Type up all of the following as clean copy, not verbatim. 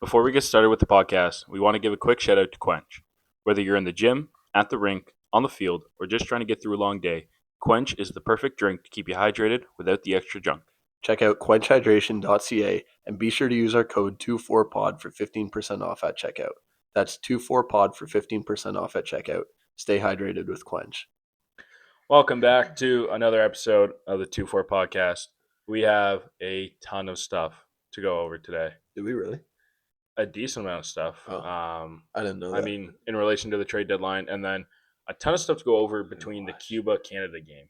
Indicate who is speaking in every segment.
Speaker 1: Before we get started with the podcast, we want to give a quick shout out to Quench. Whether you're in the gym, at the rink, on the field, or just trying to get through a long day, Quench is the perfect drink to keep you hydrated without the extra junk.
Speaker 2: Check out quenchhydration.ca and be sure to use our code 24pod for 15% off at checkout. That's 24pod for 15% off at checkout. Stay hydrated with Quench.
Speaker 1: Welcome back to another episode of the 2-4 podcast. We have a ton of stuff to go over today.
Speaker 2: Did we really?
Speaker 1: A decent amount of stuff.
Speaker 2: Oh, I didn't know
Speaker 1: I
Speaker 2: that.
Speaker 1: mean, in relation to the trade deadline, and then a ton of stuff to go over between the Cuba-Canada game.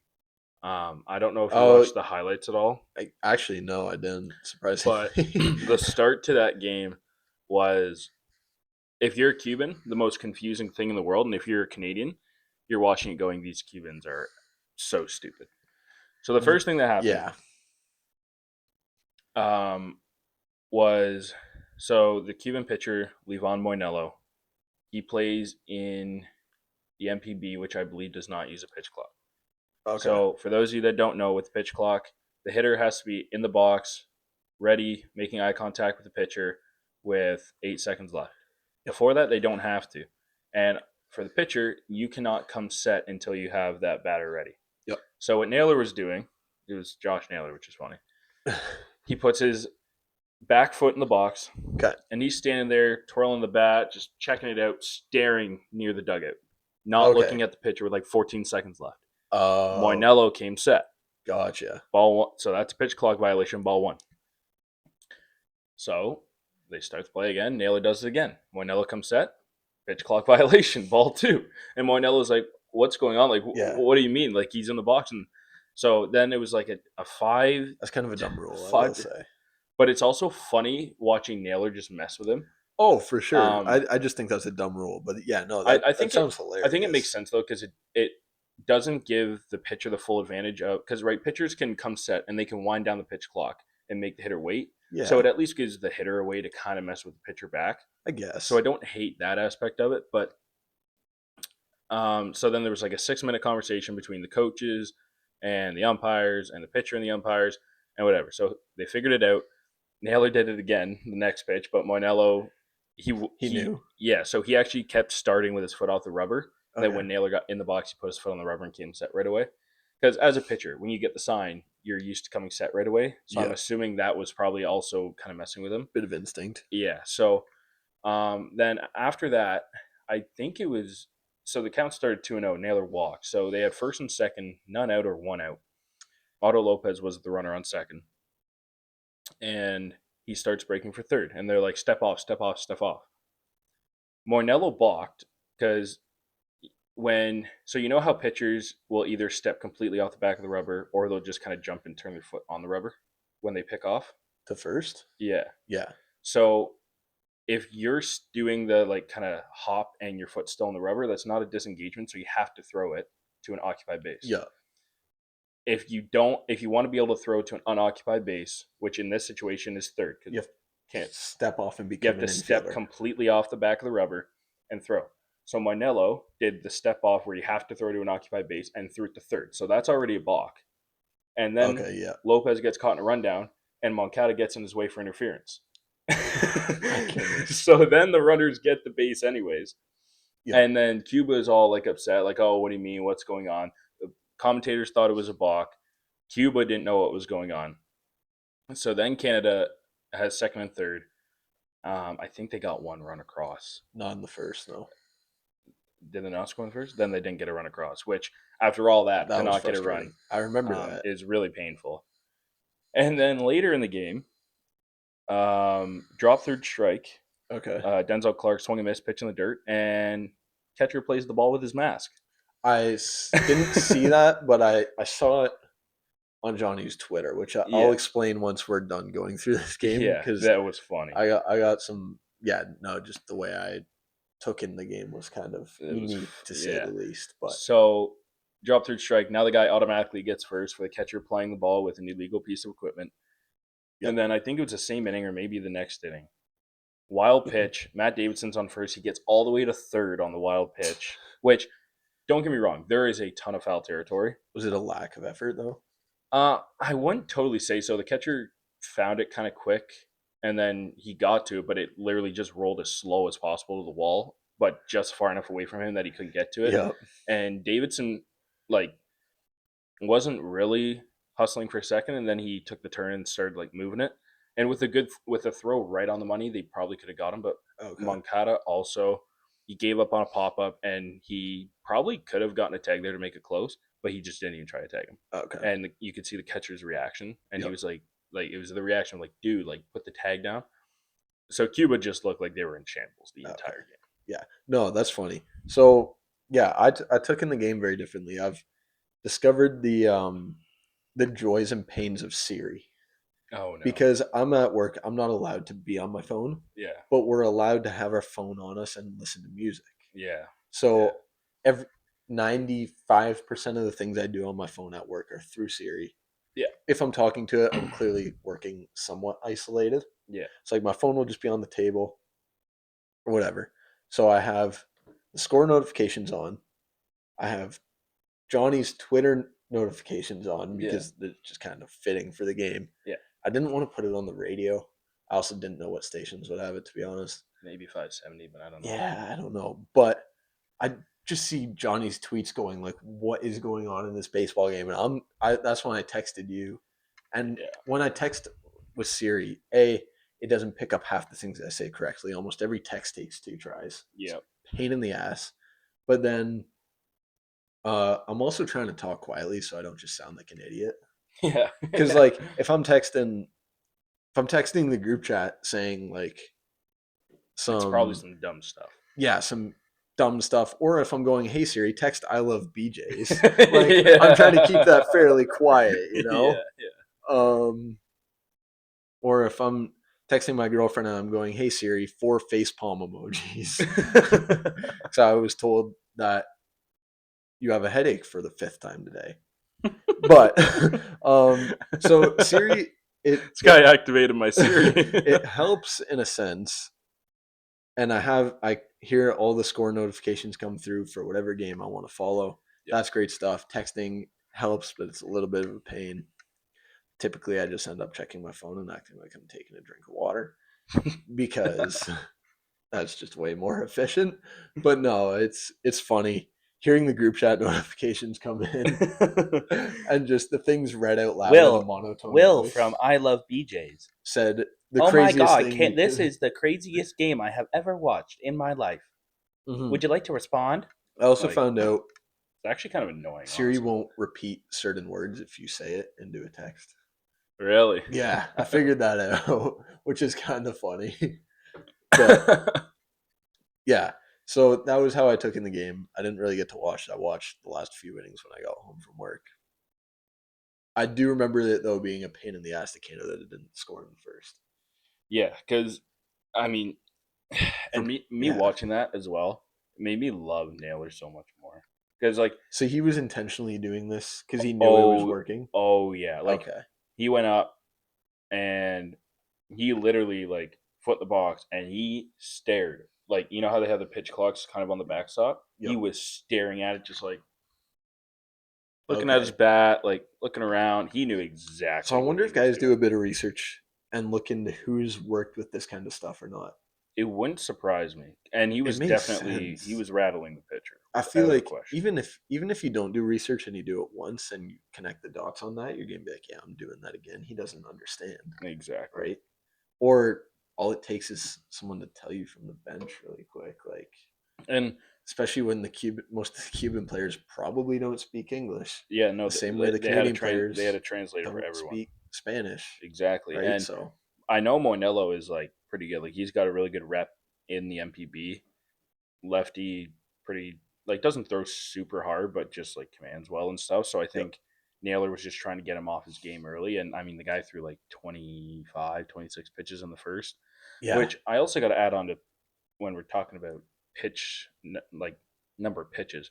Speaker 1: I don't know if you watched the highlights at all.
Speaker 2: Actually, no, I didn't. Surprisingly.
Speaker 1: But the start to that game was, if you're a Cuban, the most confusing thing in the world. And if you're a Canadian, you're watching it going, these Cubans are so stupid. So the first thing that happened was, so the Cuban pitcher, Livan Moinelo, he plays in the MPB, which I believe does not use a pitch clock. Okay. So for those of you that don't know, with the pitch clock, the hitter has to be in the box, ready, making eye contact with the pitcher with 8 seconds left. Before that, they don't have to. And for the pitcher, you cannot come set until you have that batter ready.
Speaker 2: Yep.
Speaker 1: So what Naylor was doing, it was Josh Naylor, which is funny. He puts his back foot in the box, and he's standing there twirling the bat, just checking it out, staring near the dugout, not looking at the pitcher with like 14 seconds left. Moinelo came set.
Speaker 2: Gotcha.
Speaker 1: Ball one. So that's a pitch clock violation, ball one. So they start to play again. Naylor does it again. Moinelo comes set. Pitch clock violation, ball two. And Moinelo's like, what's going on? Like, what do you mean? Like, he's in the box. And so then it was like a 5.
Speaker 2: That's kind of a dumb rule, I will say.
Speaker 1: But it's also funny watching Naylor just mess with him.
Speaker 2: Oh, for sure. I just think that's a dumb rule. But yeah, no, I think that sounds hilarious.
Speaker 1: I think it makes sense, though, because it doesn't give the pitcher the full advantage of, because pitchers can come set and they can wind down the pitch clock and make the hitter wait. Yeah. So it at least gives the hitter a way to kind of mess with the pitcher back,
Speaker 2: I guess.
Speaker 1: So I don't hate that aspect of it, but so then there was like a 6-minute conversation between the coaches and the umpires and the pitcher and the umpires and whatever. So they figured it out. Naylor did it again the next pitch, but Moinelo, he knew. Yeah, so he actually kept starting with his foot off the rubber. Okay. Then when Naylor got in the box, he put his foot on the rubber and came set right away. Because as a pitcher, when you get the sign, you're used to coming set right away. So I'm assuming that was probably also kind of messing with him.
Speaker 2: Bit of instinct.
Speaker 1: Yeah. So then after that, I think it was, so the count started 2-0. Naylor walked. So they had first and second, none out or 1 out. Otto Lopez was the runner on second. And he starts breaking for third. And they're like, step off, step off, step off. Moinelo balked because so you know how pitchers will either step completely off the back of the rubber or they'll just kind of jump and turn their foot on the rubber when they pick off?
Speaker 2: The first?
Speaker 1: Yeah.
Speaker 2: Yeah.
Speaker 1: So if you're doing the like kind of hop and your foot's still on the rubber, that's not a disengagement, so you have to throw it to an occupied base.
Speaker 2: Yeah.
Speaker 1: If you want to be able to throw to an unoccupied base, which in this situation is third, because
Speaker 2: you can't step off and
Speaker 1: you have to step completely off the back of the rubber and throw. So Moinelo did the step off where you have to throw to an occupied base and threw it to third. So that's already a balk. And then Lopez gets caught in a rundown, and Moncada gets in his way for interference. So then the runners get the base anyways. Yeah. And then Cuba is all like upset, like, oh, what do you mean? What's going on? The commentators thought it was a balk. Cuba didn't know what was going on. So then Canada has second and third. I think they got 1 run across.
Speaker 2: Not in the first, no.
Speaker 1: Did they not score in the first? Then they didn't get a run across, which after all that to not get a run,
Speaker 2: I remember that,
Speaker 1: is really painful. And then later in the game, drop third strike.
Speaker 2: Okay.
Speaker 1: Denzel Clark swung and missed, pitch in the dirt, and catcher plays the ball with his mask.
Speaker 2: I didn't see that, but I saw it on Johnny's Twitter, which I'll explain once we're done going through this game.
Speaker 1: Yeah, because that was funny.
Speaker 2: I got some. Yeah, no, just the way I took in the game was kind of unique to say the least. But
Speaker 1: so drop third strike. Now the guy automatically gets first for the catcher playing the ball with an illegal piece of equipment. Yep. And then I think it was the same inning or maybe the next inning. Wild pitch. Matt Davidson's on first. He gets all the way to third on the wild pitch, which, don't get me wrong, there is a ton of foul territory.
Speaker 2: Was it a lack of effort, though?
Speaker 1: I wouldn't totally say so. The catcher found it kind of quick. and then he got to it, but it literally just rolled as slow as possible to the wall, but just far enough away from him that he couldn't get to it.
Speaker 2: Yep.
Speaker 1: And Davidson like wasn't really hustling for a second, and then he took the turn and started like moving it. And with a throw right on the money, they probably could have got him. But
Speaker 2: Okay.
Speaker 1: Moncada also, he gave up on a pop up, and he probably could have gotten a tag there to make it close, but he just didn't even try to tag him.
Speaker 2: Okay.
Speaker 1: And you could see the catcher's reaction, and he
Speaker 2: Yep.
Speaker 1: was like it was the reaction of like, dude, like put the tag down. So Cuba just looked like they were in shambles the
Speaker 2: Okay.
Speaker 1: entire game.
Speaker 2: Yeah. No, that's funny. So yeah, I took in the game very differently. I've discovered the joys and pains of Siri
Speaker 1: Oh no.
Speaker 2: because I'm at work. I'm not allowed to be on my phone,
Speaker 1: Yeah.
Speaker 2: but we're allowed to have our phone on us and listen to music.
Speaker 1: Yeah.
Speaker 2: So every 95% of the things I do on my phone at work are through Siri.
Speaker 1: Yeah.
Speaker 2: If I'm talking to it, I'm clearly working somewhat isolated.
Speaker 1: Yeah.
Speaker 2: It's like my phone will just be on the table or whatever. So I have the score notifications on. I have Johnny's Twitter notifications on because they're just kind of fitting for the game.
Speaker 1: Yeah.
Speaker 2: I didn't want to put it on the radio. I also didn't know what stations would have it, to be honest.
Speaker 1: Maybe 570, but I don't know.
Speaker 2: Yeah, I don't know. But I just see Johnny's tweets going like, "What is going on in this baseball game?" And that's when I texted you. And when I text with Siri, it doesn't pick up half the things I say correctly. Almost every text takes 2 tries.
Speaker 1: Yeah.
Speaker 2: Pain in the ass. But then I'm also trying to talk quietly so I don't just sound like an idiot.
Speaker 1: Yeah.
Speaker 2: Because like if I'm texting the group chat saying like
Speaker 1: it's probably some dumb stuff.
Speaker 2: Yeah, some dumb stuff. Or if I'm going, hey Siri, text I love BJ's. Like I'm trying to keep that fairly quiet, you know?
Speaker 1: Yeah.
Speaker 2: Or if I'm texting my girlfriend and I'm going, hey Siri, 4 facepalm emojis. So I was told that you have a headache for the 5th time today. But so Siri,
Speaker 1: this guy activated my Siri.
Speaker 2: It helps in a sense. And I hear all the score notifications come through for whatever game I want to follow. Yep. That's great stuff. Texting helps, but it's a little bit of a pain. Typically, I just end up checking my phone and acting like I'm taking a drink of water because that's just way more efficient. But no, it's funny hearing the group chat notifications come in and just the things read out loud in a monotone
Speaker 3: Will
Speaker 2: voice
Speaker 3: from I Love BJ's
Speaker 2: said the
Speaker 3: oh my
Speaker 2: craziest
Speaker 3: god,
Speaker 2: thing.
Speaker 3: this is the craziest game I have ever watched in my life.
Speaker 2: Mhm.
Speaker 3: Would you like to respond?
Speaker 2: I also found out
Speaker 1: it's actually kind of annoying.
Speaker 2: Siri
Speaker 1: honestly.
Speaker 2: won't repeat certain words if you say it into a text.
Speaker 1: Really?
Speaker 2: Yeah, I figured that out, which is kind of funny. But yeah, so that was how I took in the game. I didn't really get to watch it. I watched the last few innings when I got home from work. I do remember it though being a pain in the ass to Kano that it didn't score in the first.
Speaker 1: Yeah, because I mean, and me watching that as well made me love Naylor so much more. Because like,
Speaker 2: so he was intentionally doing this because he knew it was working.
Speaker 1: Oh yeah, like he went up and he literally like foot the box and he stared. Like, you know how they have the pitch clocks kind of on the backstop? Yep. He was staring at it, just like looking at his bat, like looking around. He knew exactly.
Speaker 2: So I wonder if guys do a bit of research and look into who's worked with this kind of stuff or not.
Speaker 1: It wouldn't surprise me. And he was definitely he was rattling the pitcher.
Speaker 2: I feel like even if you don't do research and you do it once and you connect the dots on that, you're gonna be like, yeah, I'm doing that again. He doesn't understand.
Speaker 1: Exactly.
Speaker 2: Right? Or all it takes is someone to tell you from the bench really quick. Like, and especially when most of the Cuban players probably don't speak English.
Speaker 1: Yeah, no.
Speaker 2: The same way the Canadian players
Speaker 1: they had a translator for everyone.
Speaker 2: Speak Spanish.
Speaker 1: Exactly.
Speaker 2: Right?
Speaker 1: And
Speaker 2: so
Speaker 1: I know Moinello is like pretty good. Like he's got a really good rep in the MPB. Lefty, pretty like doesn't throw super hard, but just like commands well and stuff. So I think Naylor was just trying to get him off his game early. And I mean, the guy threw like 25, 26 pitches in the first. Yeah. Which I also got to add on to when we're talking about pitch, like number of pitches.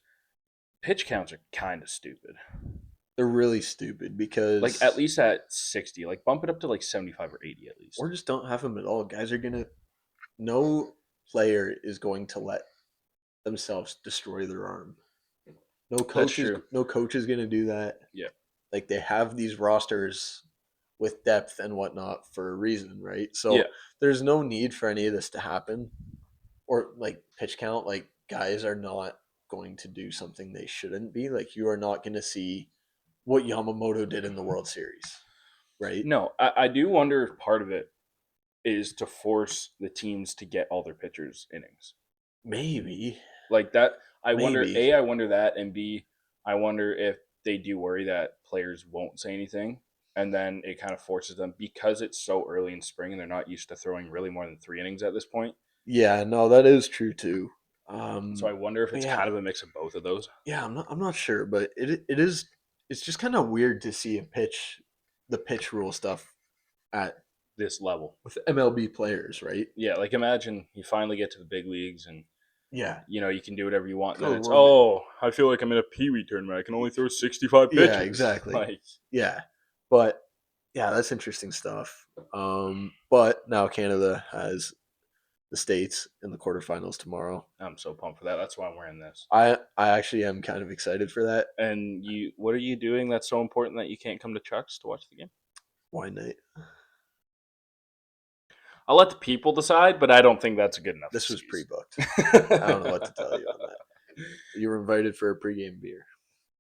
Speaker 1: Pitch counts are kind of stupid.
Speaker 2: They're really stupid because
Speaker 1: like at least at 60, like bump it up to like 75 or 80 at least.
Speaker 2: Or just don't have them at all. Guys are gonna no player is going to let themselves destroy their arm. No coach is going to do that.
Speaker 1: Yeah.
Speaker 2: Like they have these rosters with depth and whatnot for a reason, right? So
Speaker 1: Yeah.
Speaker 2: there's no need for any of this to happen, or like pitch count. Like guys are not going to do something they shouldn't be. Like you are not going to see what Yamamoto did in the World Series, right?
Speaker 1: No, I do wonder if part of it is to force the teams to get all their pitchers innings.
Speaker 2: Maybe,
Speaker 1: Like that, I wonder.
Speaker 2: maybe.
Speaker 1: A, I wonder that, and B, I wonder if they do worry that players won't say anything, and then it kind of forces them because it's so early in spring and they're not used to throwing really more than 3 innings at this point.
Speaker 2: Yeah, no, that is true too.
Speaker 1: So I wonder if
Speaker 2: But
Speaker 1: it's
Speaker 2: yeah,
Speaker 1: kind of a mix of both of those.
Speaker 2: yeah, I'm not sure, but it is. It's just kind of weird to see the pitch rule stuff at
Speaker 1: This level,
Speaker 2: with MLB players, right?
Speaker 1: yeah. Like imagine you finally get to the big leagues and
Speaker 2: Yeah,
Speaker 1: you can do whatever you want. And then
Speaker 2: good
Speaker 1: it's
Speaker 2: lord.
Speaker 1: I feel like I'm in a pee-wee tournament. I can only throw 65 pitches.
Speaker 2: Yeah, exactly.
Speaker 1: Like
Speaker 2: Yeah, but yeah, that's interesting stuff. But now Canada has the States in the quarterfinals tomorrow.
Speaker 1: I'm so pumped for that. That's why I'm wearing this.
Speaker 2: I actually am kind of excited for that.
Speaker 1: And what are you doing that's so important that you can't come to Chuck's to watch the game?
Speaker 2: Wine night.
Speaker 1: I'll let the people decide, but I don't think that's a good enough.
Speaker 2: This was
Speaker 1: excuse.
Speaker 2: pre-booked. I don't know what to tell you on that. You were invited for a pregame beer.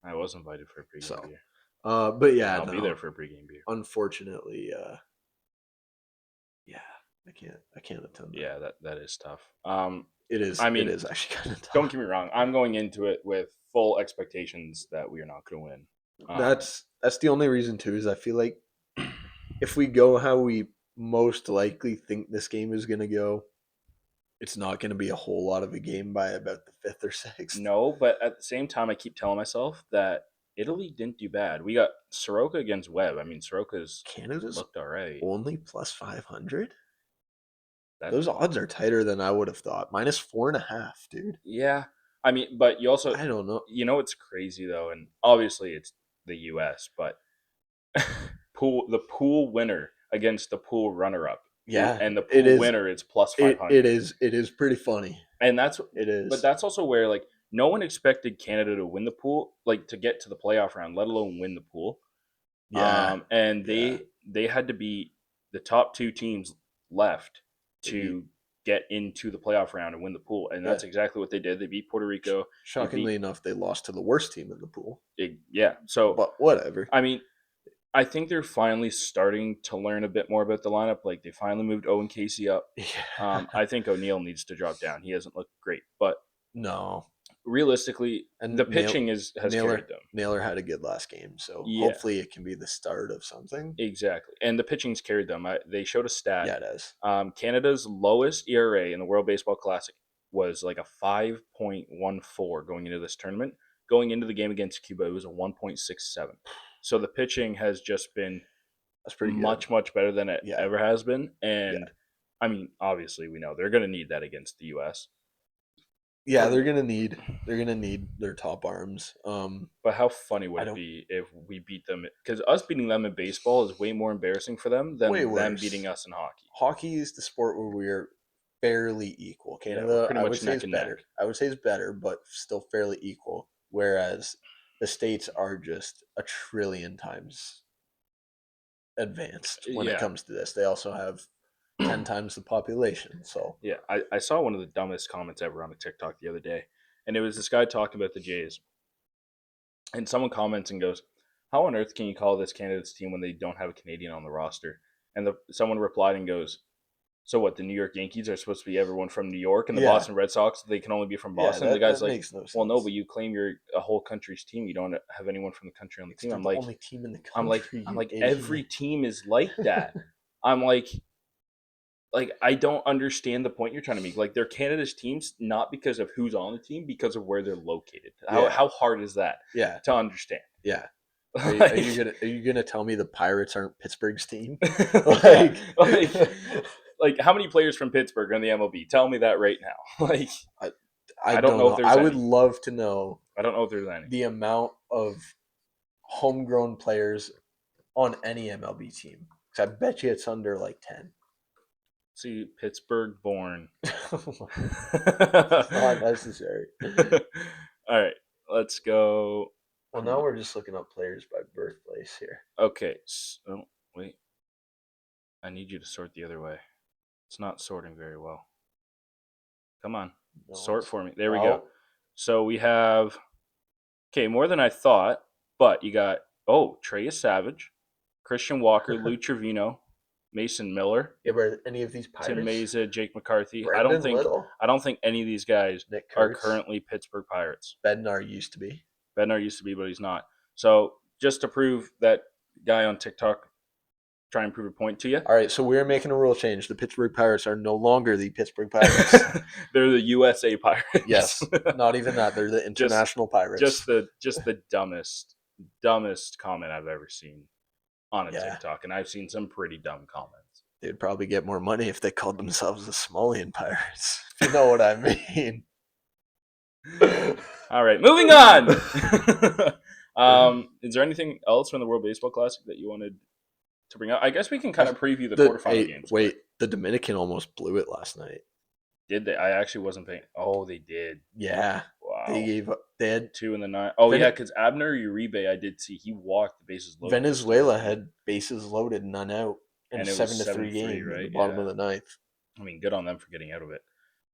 Speaker 1: I was invited for a pregame
Speaker 2: So,
Speaker 1: beer.
Speaker 2: but yeah,
Speaker 1: I'll be
Speaker 2: no,
Speaker 1: there for a pregame beer.
Speaker 2: unfortunately, yeah, I can't attend. That.
Speaker 1: Yeah, that is tough.
Speaker 2: It is.
Speaker 1: I mean,
Speaker 2: it is actually kind of tough.
Speaker 1: Don't get me wrong. I'm going into it with full expectations that we are not going to win.
Speaker 2: That's the only reason too. Is I feel like if we go how we most likely think this game is going to go, it's not going to be a whole lot of a game by about the fifth or sixth.
Speaker 1: No, but at the same time, I keep telling myself that Italy didn't do bad. We got Soroka against Webb. I mean, Soroka's
Speaker 2: Canada's
Speaker 1: looked all right.
Speaker 2: only plus 500.
Speaker 1: That,
Speaker 2: Those odds are tighter than I would have thought. Minus 4.5, dude.
Speaker 1: yeah. I mean, but you also,
Speaker 2: I don't know.
Speaker 1: it's crazy though, and obviously it's the U.S., but the pool winner against the pool runner-up.
Speaker 2: Yeah,
Speaker 1: And the
Speaker 2: it
Speaker 1: pool
Speaker 2: is.
Speaker 1: winner is plus 500.
Speaker 2: It is pretty funny.
Speaker 1: And that's
Speaker 2: It is.
Speaker 1: But that's also where like no one expected Canada to win the pool, like to get to the playoff round, let alone win the pool.
Speaker 2: Yeah.
Speaker 1: And
Speaker 2: yeah.
Speaker 1: they had to beat the top two teams left to get into the playoff round and win the pool, and that's exactly what they did. They beat Puerto Rico.
Speaker 2: Shockingly enough, they lost to the worst team in the pool.
Speaker 1: So,
Speaker 2: But whatever.
Speaker 1: I mean, I think they're finally starting to learn a bit more about the lineup. Like they finally moved Owen Casey up.
Speaker 2: Yeah.
Speaker 1: I think O'Neill needs to drop down. He hasn't looked great, but
Speaker 2: No.
Speaker 1: realistically,
Speaker 2: And
Speaker 1: the pitching has carried them.
Speaker 2: Naylor had a good last game, so
Speaker 1: Yeah.
Speaker 2: hopefully it can be the start of something.
Speaker 1: Exactly, and the pitching's carried them. They showed a stat.
Speaker 2: Yeah, it is.
Speaker 1: Canada's lowest ERA in the World Baseball Classic was like a 5.14 going into this tournament. Going into the game against Cuba, it was a 1.67. So the pitching has just been
Speaker 2: That's pretty
Speaker 1: much better than it
Speaker 2: Yeah.
Speaker 1: ever has been. And I mean, obviously, we know they're going to need that against the U.S.
Speaker 2: Yeah, they're gonna need their top arms.
Speaker 1: But how funny would it be if we beat them? Because us beating them in baseball is way more embarrassing for them than
Speaker 2: Way
Speaker 1: them
Speaker 2: worse.
Speaker 1: beating us in hockey.
Speaker 2: Hockey is the sport where we're fairly equal.
Speaker 1: Yeah, we're
Speaker 2: Canada,
Speaker 1: pretty
Speaker 2: I
Speaker 1: much
Speaker 2: would say,
Speaker 1: neck
Speaker 2: is
Speaker 1: and
Speaker 2: better.
Speaker 1: neck.
Speaker 2: I would say is better, but still fairly equal. Whereas the States are just a trillion times advanced when it
Speaker 1: Yeah.
Speaker 2: comes to this. They also have 10 times the population. So
Speaker 1: Yeah, I saw one of the dumbest comments ever on a TikTok the other day, and it was this guy talking about the Jays, and someone comments and goes, "How on earth can you call this Canada's team when they don't have a Canadian on the roster?" And someone replied and goes, "So what? The New York Yankees are supposed to be everyone from New York, and the
Speaker 2: Yeah.
Speaker 1: Boston Red Sox they can only be from Boston."
Speaker 2: Yeah,
Speaker 1: The guy's
Speaker 2: that
Speaker 1: like,
Speaker 2: makes no sense.
Speaker 1: "Well, no, but you claim you're a whole country's team. You don't have anyone from the country on the team."
Speaker 2: They're
Speaker 1: I'm
Speaker 2: the
Speaker 1: like,
Speaker 2: only team in the
Speaker 1: I'm
Speaker 2: country.
Speaker 1: like,
Speaker 2: you
Speaker 1: every
Speaker 2: idiot.
Speaker 1: team is like that. I'm like I don't understand the point you're trying to make. Like they're Canada's teams not because of who's on the team, because of where they're located.
Speaker 2: Yeah.
Speaker 1: How hard is that
Speaker 2: Yeah,
Speaker 1: to understand?
Speaker 2: yeah.
Speaker 1: Like-
Speaker 2: Are you gonna tell me the Pirates aren't Pittsburgh's team?
Speaker 1: Yeah, like how many players from Pittsburgh are in the MLB? Tell me that right now. Like
Speaker 2: I
Speaker 1: don't know if there's
Speaker 2: I would
Speaker 1: any.
Speaker 2: love to know
Speaker 1: I don't know if there's any.
Speaker 2: the amount of homegrown players on any MLB team. 'Cause I bet you it's under like 10.
Speaker 1: See, Pittsburgh born.
Speaker 2: It's not necessary.
Speaker 1: All right, let's go.
Speaker 2: Well, now we're just looking up players by birthplace here.
Speaker 1: Okay. Wait. I need you to sort the other way. It's not sorting very well. Come on.
Speaker 2: No,
Speaker 1: Sort
Speaker 2: it's-
Speaker 1: for me. There we go.
Speaker 2: Oh,
Speaker 1: So we have, okay, more than I thought, but you got, Trey Savage, Christian Walker, Lou Trevino, Mason Miller,
Speaker 2: Yeah, were any of these Pirates?
Speaker 1: Tim Mesa, Jake McCarthy.
Speaker 2: Brendan Little,
Speaker 1: I don't think any of these guys
Speaker 2: Nick
Speaker 1: are
Speaker 2: Kurtz,
Speaker 1: currently Pittsburgh Pirates.
Speaker 2: Bednar used to be.
Speaker 1: Bednar used to be, but he's not. So just to prove that guy on TikTok, try and prove a point to you.
Speaker 2: All right, so we're making a rule change. The Pittsburgh Pirates are no longer the Pittsburgh Pirates.
Speaker 1: They're the USA Pirates.
Speaker 2: Yes, not even that. They're the international Pirates.
Speaker 1: Just the dumbest comment I've ever seen on a
Speaker 2: Yeah.
Speaker 1: TikTok, and I've seen some pretty dumb comments.
Speaker 2: They'd probably get more money if they called themselves the Somalian Pirates. If you know what I mean.
Speaker 1: All right, moving on. Is there anything else from the World Baseball Classic that you wanted to bring up? I guess we can kind of preview the quarterfinal games.
Speaker 2: Wait, the Dominican almost blew it last night.
Speaker 1: Did they? I actually wasn't paying. Oh, they did.
Speaker 2: Yeah,
Speaker 1: Wow.
Speaker 2: they had
Speaker 1: 2 in the 9. Oh,
Speaker 2: Vene-
Speaker 1: yeah, because Abner Uribe, I did see he walked the bases loaded.
Speaker 2: Venezuela had bases loaded, none out, in
Speaker 1: And
Speaker 2: a
Speaker 1: it was
Speaker 2: 7-3 game
Speaker 1: 7-3,
Speaker 2: at the
Speaker 1: right?
Speaker 2: bottom
Speaker 1: Yeah.
Speaker 2: of the ninth.
Speaker 1: I mean, good on them for getting out of it.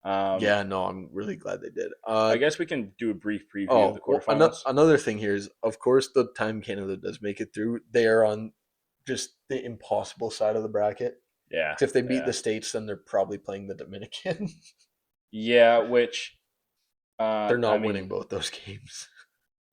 Speaker 2: Yeah, no, I'm really glad they did.
Speaker 1: I guess we can do a brief preview of the quarterfinals.
Speaker 2: Another thing here is, of course, the time Canada does make it through, they are on just the impossible side of the bracket.
Speaker 1: Yeah.
Speaker 2: 'Cause if they beat
Speaker 1: yeah.
Speaker 2: the States, then they're probably playing the Dominican.
Speaker 1: Yeah, which
Speaker 2: They're not winning both those games.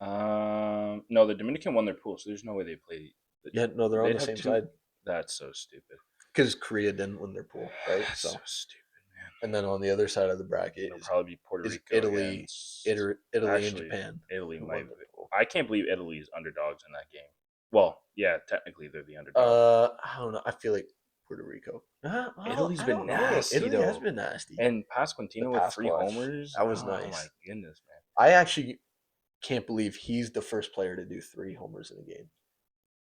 Speaker 1: No, the Dominican won their pool, so there's no way they play.
Speaker 2: Yeah, no, they're on
Speaker 1: They'd
Speaker 2: the
Speaker 1: have
Speaker 2: same
Speaker 1: 2
Speaker 2: side
Speaker 1: That's so stupid.
Speaker 2: because Korea didn't win their pool, right?
Speaker 1: That's
Speaker 2: So,
Speaker 1: so stupid, man.
Speaker 2: and then on the other side of the bracket
Speaker 1: It'll
Speaker 2: is
Speaker 1: probably be Puerto
Speaker 2: is
Speaker 1: Rico,
Speaker 2: Italy,
Speaker 1: against-
Speaker 2: Italy, and
Speaker 1: Actually,
Speaker 2: Japan.
Speaker 1: Italy
Speaker 2: who
Speaker 1: might.
Speaker 2: won the pool.
Speaker 1: I can't believe Italy's underdogs in that game. Well, yeah, technically they're the underdog.
Speaker 2: I don't know. I feel like Puerto Rico.
Speaker 1: Italy's
Speaker 2: I
Speaker 1: been
Speaker 2: don't know.
Speaker 1: nasty,
Speaker 2: Italy has
Speaker 1: though.
Speaker 2: been nasty.
Speaker 1: And Pasquantino
Speaker 2: The
Speaker 1: with 3
Speaker 2: Pasquash,
Speaker 1: homers.
Speaker 2: that was
Speaker 1: Oh
Speaker 2: nice.
Speaker 1: my goodness, man.
Speaker 2: I actually can't believe he's the first player to do 3 homers in a game.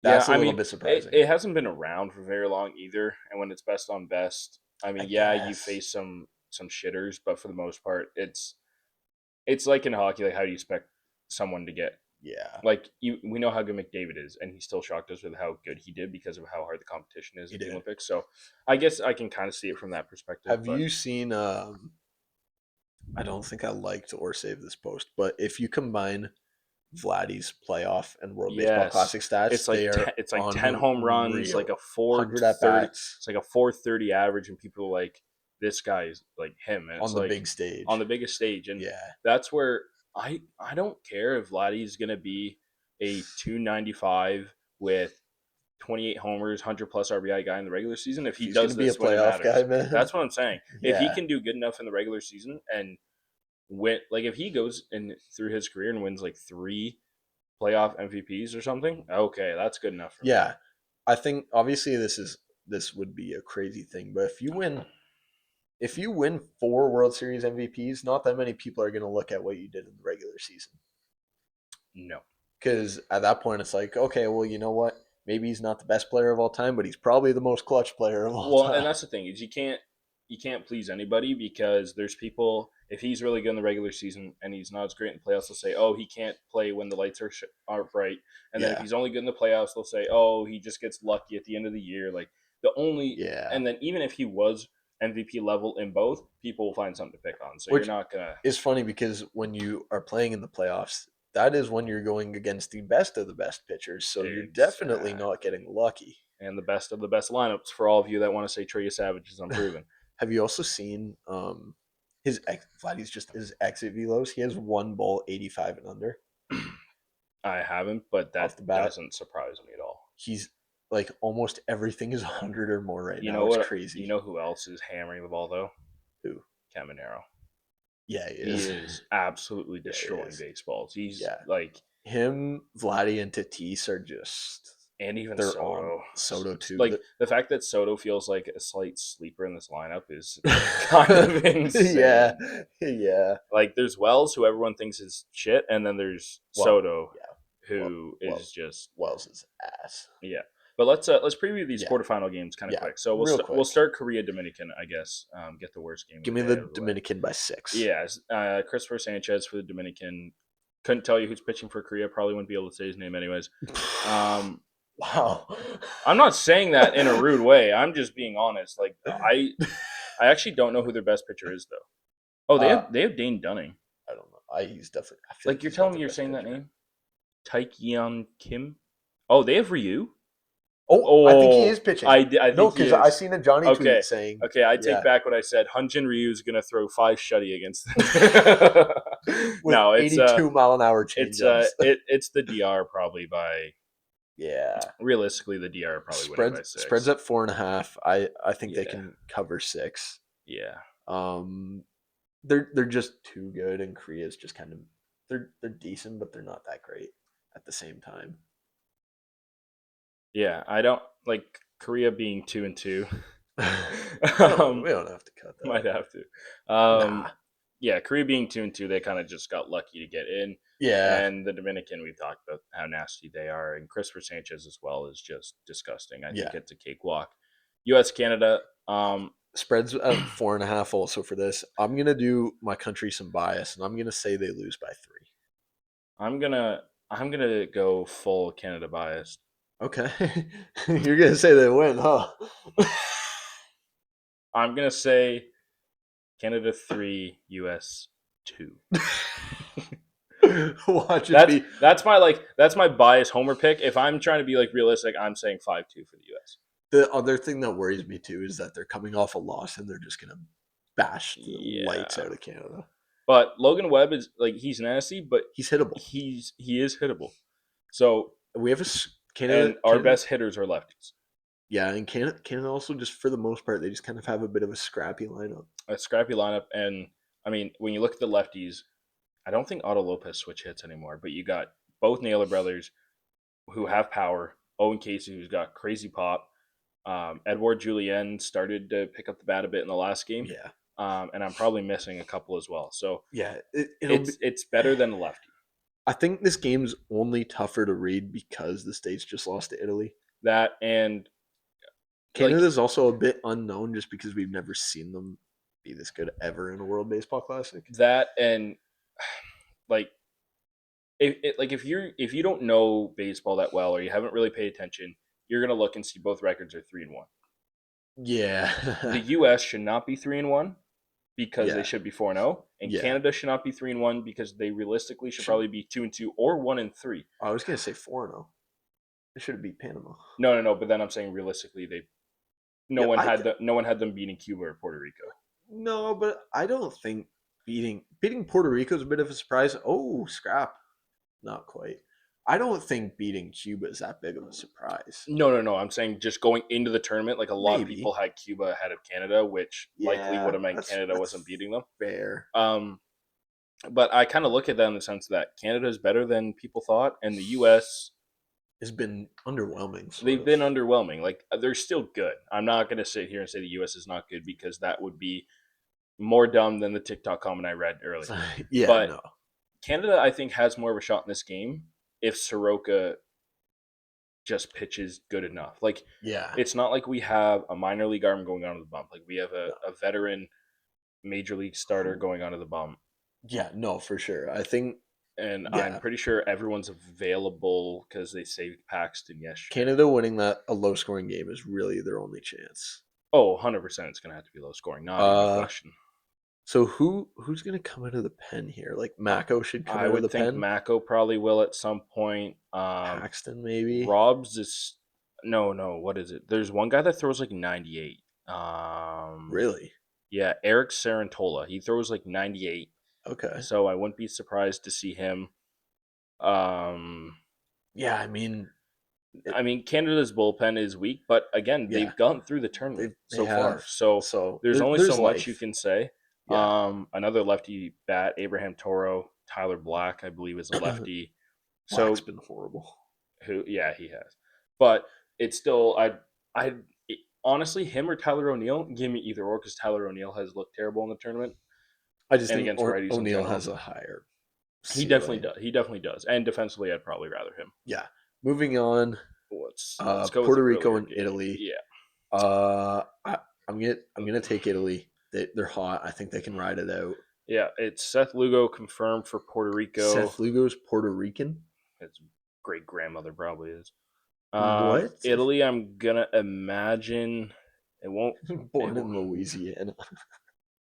Speaker 1: Yeah,
Speaker 2: That's a
Speaker 1: I
Speaker 2: little
Speaker 1: mean,
Speaker 2: bit surprising.
Speaker 1: It hasn't been around for very long either. And when it's best on best, I mean, yeah, you
Speaker 2: guess.
Speaker 1: face some shitters, but for the most part, it's like in hockey. Like, how do you expect someone to get?
Speaker 2: Yeah.
Speaker 1: Like, we know how good McDavid is, and he still shocked us with how good he did because of how hard the competition is
Speaker 2: He
Speaker 1: at the
Speaker 2: did.
Speaker 1: Olympics. So, I guess I can kind of see it from that perspective.
Speaker 2: Have
Speaker 1: but
Speaker 2: you seen? I don't think I liked or saved this post, but if you combine Vladdy's playoff and World Baseball
Speaker 1: Yes.
Speaker 2: Classic stats,
Speaker 1: It's like
Speaker 2: they are
Speaker 1: it's like 10 home runs,
Speaker 2: unreal.
Speaker 1: like a
Speaker 2: 100 at
Speaker 1: 430.
Speaker 2: bats
Speaker 1: It's like a 430 average, and people are like, "This guy is like him." And
Speaker 2: on
Speaker 1: it's
Speaker 2: the
Speaker 1: like,
Speaker 2: big stage.
Speaker 1: on the biggest stage, and
Speaker 2: yeah,
Speaker 1: that's where I don't care if Vladdy's gonna be a 295 with 28 homers, 100 plus RBI guy in the regular season. If he
Speaker 2: he's
Speaker 1: does
Speaker 2: gonna be a
Speaker 1: this when it
Speaker 2: playoff
Speaker 1: matters,
Speaker 2: guy, man.
Speaker 1: that's what I'm saying. If he
Speaker 2: Yeah.
Speaker 1: can do good enough in the regular season and win, like if he goes in through his career and wins like 3 playoff MVPs or something, okay, that's good enough for me.
Speaker 2: Yeah, I think obviously this would be a crazy thing, but if you win 4 World Series MVPs, not that many people are going to look at what you did in the regular season.
Speaker 1: No.
Speaker 2: Because at that point, it's like, okay, well, you know what? Maybe he's not the best player of all time, but he's probably the most clutch player of all
Speaker 1: Well,
Speaker 2: time.
Speaker 1: and that's the thing is you can't please anybody because there's people. If he's really good in the regular season and he's not as great in the playoffs, they'll say, "Oh, he can't play when the lights are bright." And then if
Speaker 2: Yeah.
Speaker 1: he's only good in the playoffs, they'll say, "Oh, he just gets lucky at the end of the year." Like the only,
Speaker 2: Yeah.
Speaker 1: And then even if he was MVP level in both, people will find something to pick on. So
Speaker 2: Which
Speaker 1: you're not gonna.
Speaker 2: It's funny because when you are playing in the playoffs, that is when you're going against the best of the best pitchers. So you're definitely not getting lucky.
Speaker 1: And the best of the best lineups for all of you that want to say Trey Savage is unproven.
Speaker 2: Have you also seen Vladdy's just his exit velos? He has 1 ball 85 and under.
Speaker 1: I haven't, but that
Speaker 2: Off the bat.
Speaker 1: doesn't surprise me at all.
Speaker 2: He's like almost everything is 100 or more right
Speaker 1: You
Speaker 2: now.
Speaker 1: know
Speaker 2: It's
Speaker 1: what?
Speaker 2: crazy.
Speaker 1: You know who else is hammering the ball though?
Speaker 2: Who?
Speaker 1: Caminero.
Speaker 2: Yeah, he
Speaker 1: He
Speaker 2: is.
Speaker 1: is absolutely
Speaker 2: Yeah, he
Speaker 1: destroying
Speaker 2: is.
Speaker 1: baseballs. He's
Speaker 2: Yeah.
Speaker 1: like,
Speaker 2: Him, Vladdy, and Tatis are just
Speaker 1: and even
Speaker 2: they're
Speaker 1: Soto.
Speaker 2: on. Soto too.
Speaker 1: Like the fact that Soto feels like a slight sleeper in this lineup is kind of insane.
Speaker 2: yeah.
Speaker 1: Like there's Wells, who everyone thinks is shit, and then there's
Speaker 2: Well,
Speaker 1: Soto,
Speaker 2: yeah.
Speaker 1: who is
Speaker 2: Wells.
Speaker 1: just
Speaker 2: Wells is ass.
Speaker 1: yeah. But let's preview these
Speaker 2: Yeah.
Speaker 1: quarterfinal games kind of
Speaker 2: Yeah,
Speaker 1: quick. So
Speaker 2: real
Speaker 1: we'll
Speaker 2: quick.
Speaker 1: start Korea Dominican, I guess. Get the worst game.
Speaker 2: Give
Speaker 1: of
Speaker 2: me
Speaker 1: day
Speaker 2: the
Speaker 1: out of way.
Speaker 2: Dominican by 6.
Speaker 1: Yeah, Christopher Sanchez for the Dominican. Couldn't tell you who's pitching for Korea. Probably wouldn't be able to say his name anyways.
Speaker 2: Wow.
Speaker 1: I'm not saying that in a rude way. I'm just being honest. Like I actually don't know who their best pitcher is though. Oh, they have Dane Dunning.
Speaker 2: I don't know. He's definitely. I feel
Speaker 1: Like you're
Speaker 2: he's not
Speaker 1: telling
Speaker 2: the
Speaker 1: me you're
Speaker 2: best
Speaker 1: saying that
Speaker 2: pitcher.
Speaker 1: name? Taek Yeon Kim. Oh, they have Ryu.
Speaker 2: Oh, I think he is
Speaker 1: Oh,
Speaker 2: pitching.
Speaker 1: I
Speaker 2: No,
Speaker 1: think he
Speaker 2: because I
Speaker 1: is.
Speaker 2: seen a Johnny
Speaker 1: Okay,
Speaker 2: tweet saying,
Speaker 1: okay. I take
Speaker 2: yeah,
Speaker 1: back what I said. Hunjin Ryu is gonna throw 5 shutty against them.
Speaker 2: with
Speaker 1: No,
Speaker 2: 82-mile-an-hour changeups.
Speaker 1: it's the DR probably by
Speaker 2: Yeah.
Speaker 1: realistically the DR probably winning by
Speaker 2: Spreads
Speaker 1: 6.
Speaker 2: at 4.5. I think they
Speaker 1: Yeah,
Speaker 2: can cover 6.
Speaker 1: yeah,
Speaker 2: Um, they're just too good, and Korea's just kind of they're decent, but they're not that great at the same time.
Speaker 1: yeah. I don't like Korea being 2-2.
Speaker 2: We don't have to cut that.
Speaker 1: Might have to.
Speaker 2: Nah.
Speaker 1: Yeah, Korea being 2-2, they kind of just got lucky to get in.
Speaker 2: Yeah.
Speaker 1: And the Dominican, we've talked about how nasty they are, and Christopher Sanchez as well is just disgusting. I think
Speaker 2: Yeah.
Speaker 1: it's a cakewalk. U.S. Canada.
Speaker 2: Spreads at 4.5 also for this. I'm gonna do my country some bias, and I'm gonna say they lose by 3.
Speaker 1: I'm gonna go full Canada biased.
Speaker 2: Okay. You're gonna say they win, huh?
Speaker 1: I'm gonna say Canada 3, U.S. 2.
Speaker 2: Watch it be.
Speaker 1: That's my bias homer pick. If I'm trying to be like realistic, I'm saying 5-2 for the U.S.
Speaker 2: The other thing that worries me too is that they're coming off a loss and they're just gonna bash the lights
Speaker 1: Yeah.
Speaker 2: out of Canada.
Speaker 1: But Logan Webb is like he's nasty, but
Speaker 2: He's hittable.
Speaker 1: he is hittable. So
Speaker 2: We have Canada,
Speaker 1: and our best hitters are lefties.
Speaker 2: yeah, and Canada also just for the most part they just kind of have a bit of a scrappy lineup.
Speaker 1: A scrappy lineup, and I mean when you look at the lefties, I don't think Otto Lopez switch hits anymore. But you got both Naylor brothers who have power. Owen Casey who's got crazy pop. Edouard Julien started to pick up the bat a bit in the last game.
Speaker 2: Yeah,
Speaker 1: And I'm probably missing a couple as well. So
Speaker 2: yeah,
Speaker 1: it's better than the lefty.
Speaker 2: I think this game's only tougher to read because the States just lost to Italy.
Speaker 1: That and
Speaker 2: Canada's also a bit unknown just because we've never seen them be this good ever in a World Baseball Classic.
Speaker 1: that and like if you don't know baseball that well or you haven't really paid attention, you're gonna look and see both records are 3-1.
Speaker 2: Yeah,
Speaker 1: The U.S. should not be 3-1 because
Speaker 2: Yeah.
Speaker 1: they should be 4-0, and
Speaker 2: Yeah.
Speaker 1: Canada should not be 3-1 because they realistically should probably be 2-2 or 1-3.
Speaker 2: I was gonna say 4-0. They should have beat Panama.
Speaker 1: No. But then I'm saying realistically, no
Speaker 2: Yeah,
Speaker 1: one had them beating Cuba or Puerto Rico.
Speaker 2: No, but I don't think beating Puerto Rico is a bit of a surprise. Oh, scrap. Not quite. I don't think beating Cuba is that big of a surprise.
Speaker 1: No. I'm saying just going into the tournament, like a lot of
Speaker 2: Maybe.
Speaker 1: people had Cuba ahead of Canada, which likely
Speaker 2: Yeah,
Speaker 1: would have meant
Speaker 2: that's-
Speaker 1: Canada
Speaker 2: that's
Speaker 1: wasn't beating them.
Speaker 2: Fair.
Speaker 1: But I kind of look at that in the sense that Canada is better than people thought, and the U.S.
Speaker 2: It's been underwhelming.
Speaker 1: they've been underwhelming. Like they're still good. I'm not going to sit here and say the U.S. is not good because that would be more dumb than the TikTok comment I read earlier.
Speaker 2: Yeah,
Speaker 1: But
Speaker 2: no.
Speaker 1: Canada, I think, has more of a shot in this game if Soroka just pitches good enough. Like
Speaker 2: Yeah.
Speaker 1: it's not like we have a minor league arm going onto the bump. Like we have a veteran major league starter going onto the bump.
Speaker 2: Yeah, no, for sure. I think
Speaker 1: And
Speaker 2: Yeah.
Speaker 1: I'm pretty sure everyone's available because they saved Paxton yesterday.
Speaker 2: Canada winning a low scoring game is really their only chance.
Speaker 1: Oh, 100% it's going to have to be low scoring. Not even a question.
Speaker 2: So who's gonna come out of the pen here? Like Mako should come
Speaker 1: I
Speaker 2: out of
Speaker 1: would
Speaker 2: the
Speaker 1: think
Speaker 2: pen.
Speaker 1: Mako probably will at some point.
Speaker 2: Paxton maybe.
Speaker 1: Robs is no. What is it? There's one guy that throws like 98.
Speaker 2: Really?
Speaker 1: Yeah, Eric Sarantola. He throws like 98.
Speaker 2: Okay.
Speaker 1: So I wouldn't be surprised to see him.
Speaker 2: Yeah, I mean,
Speaker 1: Canada's bullpen is weak, but again,
Speaker 2: Yeah.
Speaker 1: they've gotten through the tournament so far. So there's only so much
Speaker 2: life.
Speaker 1: you can say.
Speaker 2: Yeah.
Speaker 1: Another lefty bat, Abraham Toro, Tyler Black, I believe, is a lefty. So
Speaker 2: Black's been horrible.
Speaker 1: he has, but it's still honestly him or Tyler O'Neill. Give me either or because Tyler O'Neill has looked terrible in the tournament.
Speaker 2: I just
Speaker 1: And
Speaker 2: think
Speaker 1: against righties in
Speaker 2: O'Neill
Speaker 1: general.
Speaker 2: has a higher.
Speaker 1: He definitely does. He definitely does. And defensively, I'd probably rather him.
Speaker 2: Yeah. Moving on.
Speaker 1: Let's go
Speaker 2: Puerto
Speaker 1: with
Speaker 2: Rico
Speaker 1: earlier
Speaker 2: and
Speaker 1: game.
Speaker 2: Italy.
Speaker 1: Yeah.
Speaker 2: I'm gonna take Italy. They're hot. I think they can ride it out.
Speaker 1: Yeah, it's Seth Lugo confirmed for Puerto Rico.
Speaker 2: Seth Lugo's Puerto Rican.
Speaker 1: His great grandmother probably is.
Speaker 2: What?
Speaker 1: Italy, I'm gonna imagine it won't.
Speaker 2: Born in Louisiana.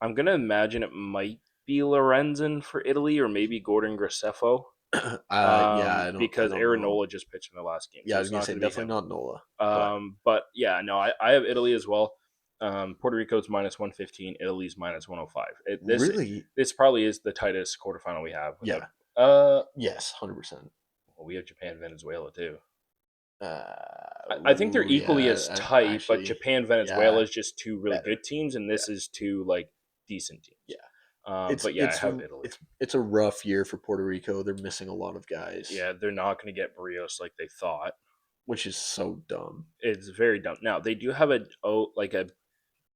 Speaker 1: I'm gonna imagine it might be Lorenzen for Italy, or maybe Gordon Graceffo.
Speaker 2: I
Speaker 1: Because
Speaker 2: don't know.
Speaker 1: Aaron just pitched in the last game,
Speaker 2: Yeah,
Speaker 1: so
Speaker 2: I was
Speaker 1: it's
Speaker 2: gonna
Speaker 1: not
Speaker 2: say
Speaker 1: going to be
Speaker 2: definitely
Speaker 1: him.
Speaker 2: not Nola. But
Speaker 1: But yeah, no, I have Italy as well. Puerto Rico's minus 115, Italy's minus 105.
Speaker 2: really,
Speaker 1: This probably is the tightest quarterfinal we have.
Speaker 2: yeah, yes, 100%.
Speaker 1: Well, we have Japan, Venezuela too.
Speaker 2: Uh,
Speaker 1: I think they're equally
Speaker 2: yeah,
Speaker 1: as tight, but
Speaker 2: actually,
Speaker 1: Japan,
Speaker 2: yeah,
Speaker 1: Venezuela is just two really
Speaker 2: better.
Speaker 1: good teams, and this is two like decent teams.
Speaker 2: Yeah.
Speaker 1: But yeah, I have Italy.
Speaker 2: It's a rough year for Puerto Rico. They're missing a lot of guys.
Speaker 1: Yeah, they're not going to get Barrios like they thought.
Speaker 2: Which is so dumb.
Speaker 1: It's very dumb. Now they do have a
Speaker 2: They have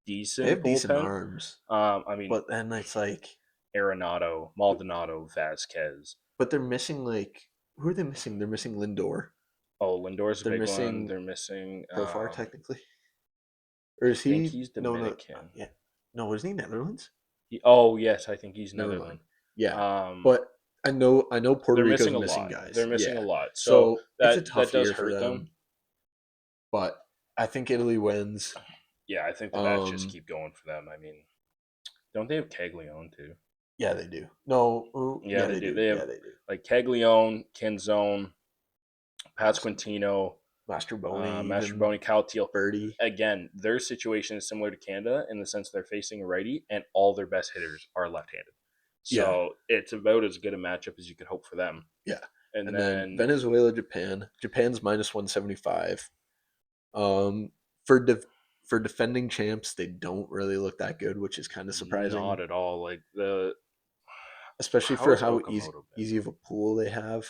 Speaker 1: decent
Speaker 2: decent
Speaker 1: bullpen.
Speaker 2: arms,
Speaker 1: I mean,
Speaker 2: but then it's like,
Speaker 1: Arenado, Maldonado, Vasquez.
Speaker 2: but they're missing like who are they missing? They're missing Lindor.
Speaker 1: Oh, Lindor's a
Speaker 2: They're
Speaker 1: big one.
Speaker 2: missing
Speaker 1: They're missing
Speaker 2: Profar technically, or is
Speaker 1: I think
Speaker 2: he?
Speaker 1: he's
Speaker 2: No,
Speaker 1: Dominican.
Speaker 2: yeah, no, isn't he Netherlands?
Speaker 1: Oh yes, I think he's
Speaker 2: Never
Speaker 1: Netherlands.
Speaker 2: mind. Yeah,
Speaker 1: Um,
Speaker 2: but I know Puerto
Speaker 1: they're
Speaker 2: Rico's
Speaker 1: missing a
Speaker 2: missing
Speaker 1: lot.
Speaker 2: guys.
Speaker 1: They're missing
Speaker 2: Yeah.
Speaker 1: a lot.
Speaker 2: So it's a
Speaker 1: that
Speaker 2: tough
Speaker 1: does
Speaker 2: year for
Speaker 1: hurt
Speaker 2: them. But I think Italy wins.
Speaker 1: Yeah, I think the bats just keep going for them. I mean, don't they have Caglione too?
Speaker 2: Yeah, they do. No,
Speaker 1: Yeah, they do. They
Speaker 2: Yeah,
Speaker 1: have
Speaker 2: they do.
Speaker 1: like Caglione, Canzone, Pasquantino,
Speaker 2: Mastroboni,
Speaker 1: Mastrobuoni, Caltiel.
Speaker 2: Birdie.
Speaker 1: Again, their situation is similar to Canada in the sense they're facing a righty, and all their best hitters are left-handed. So it's about as good a matchup as you could hope for them.
Speaker 2: Yeah.
Speaker 1: And
Speaker 2: And
Speaker 1: then
Speaker 2: then Venezuela, Japan. Japan's minus 175. For defending champs, they don't really look that good, which is kind of surprising.
Speaker 1: not at all. Like
Speaker 2: Especially
Speaker 1: how
Speaker 2: for
Speaker 1: has
Speaker 2: how
Speaker 1: Okamoto been?
Speaker 2: easy of a pool they have.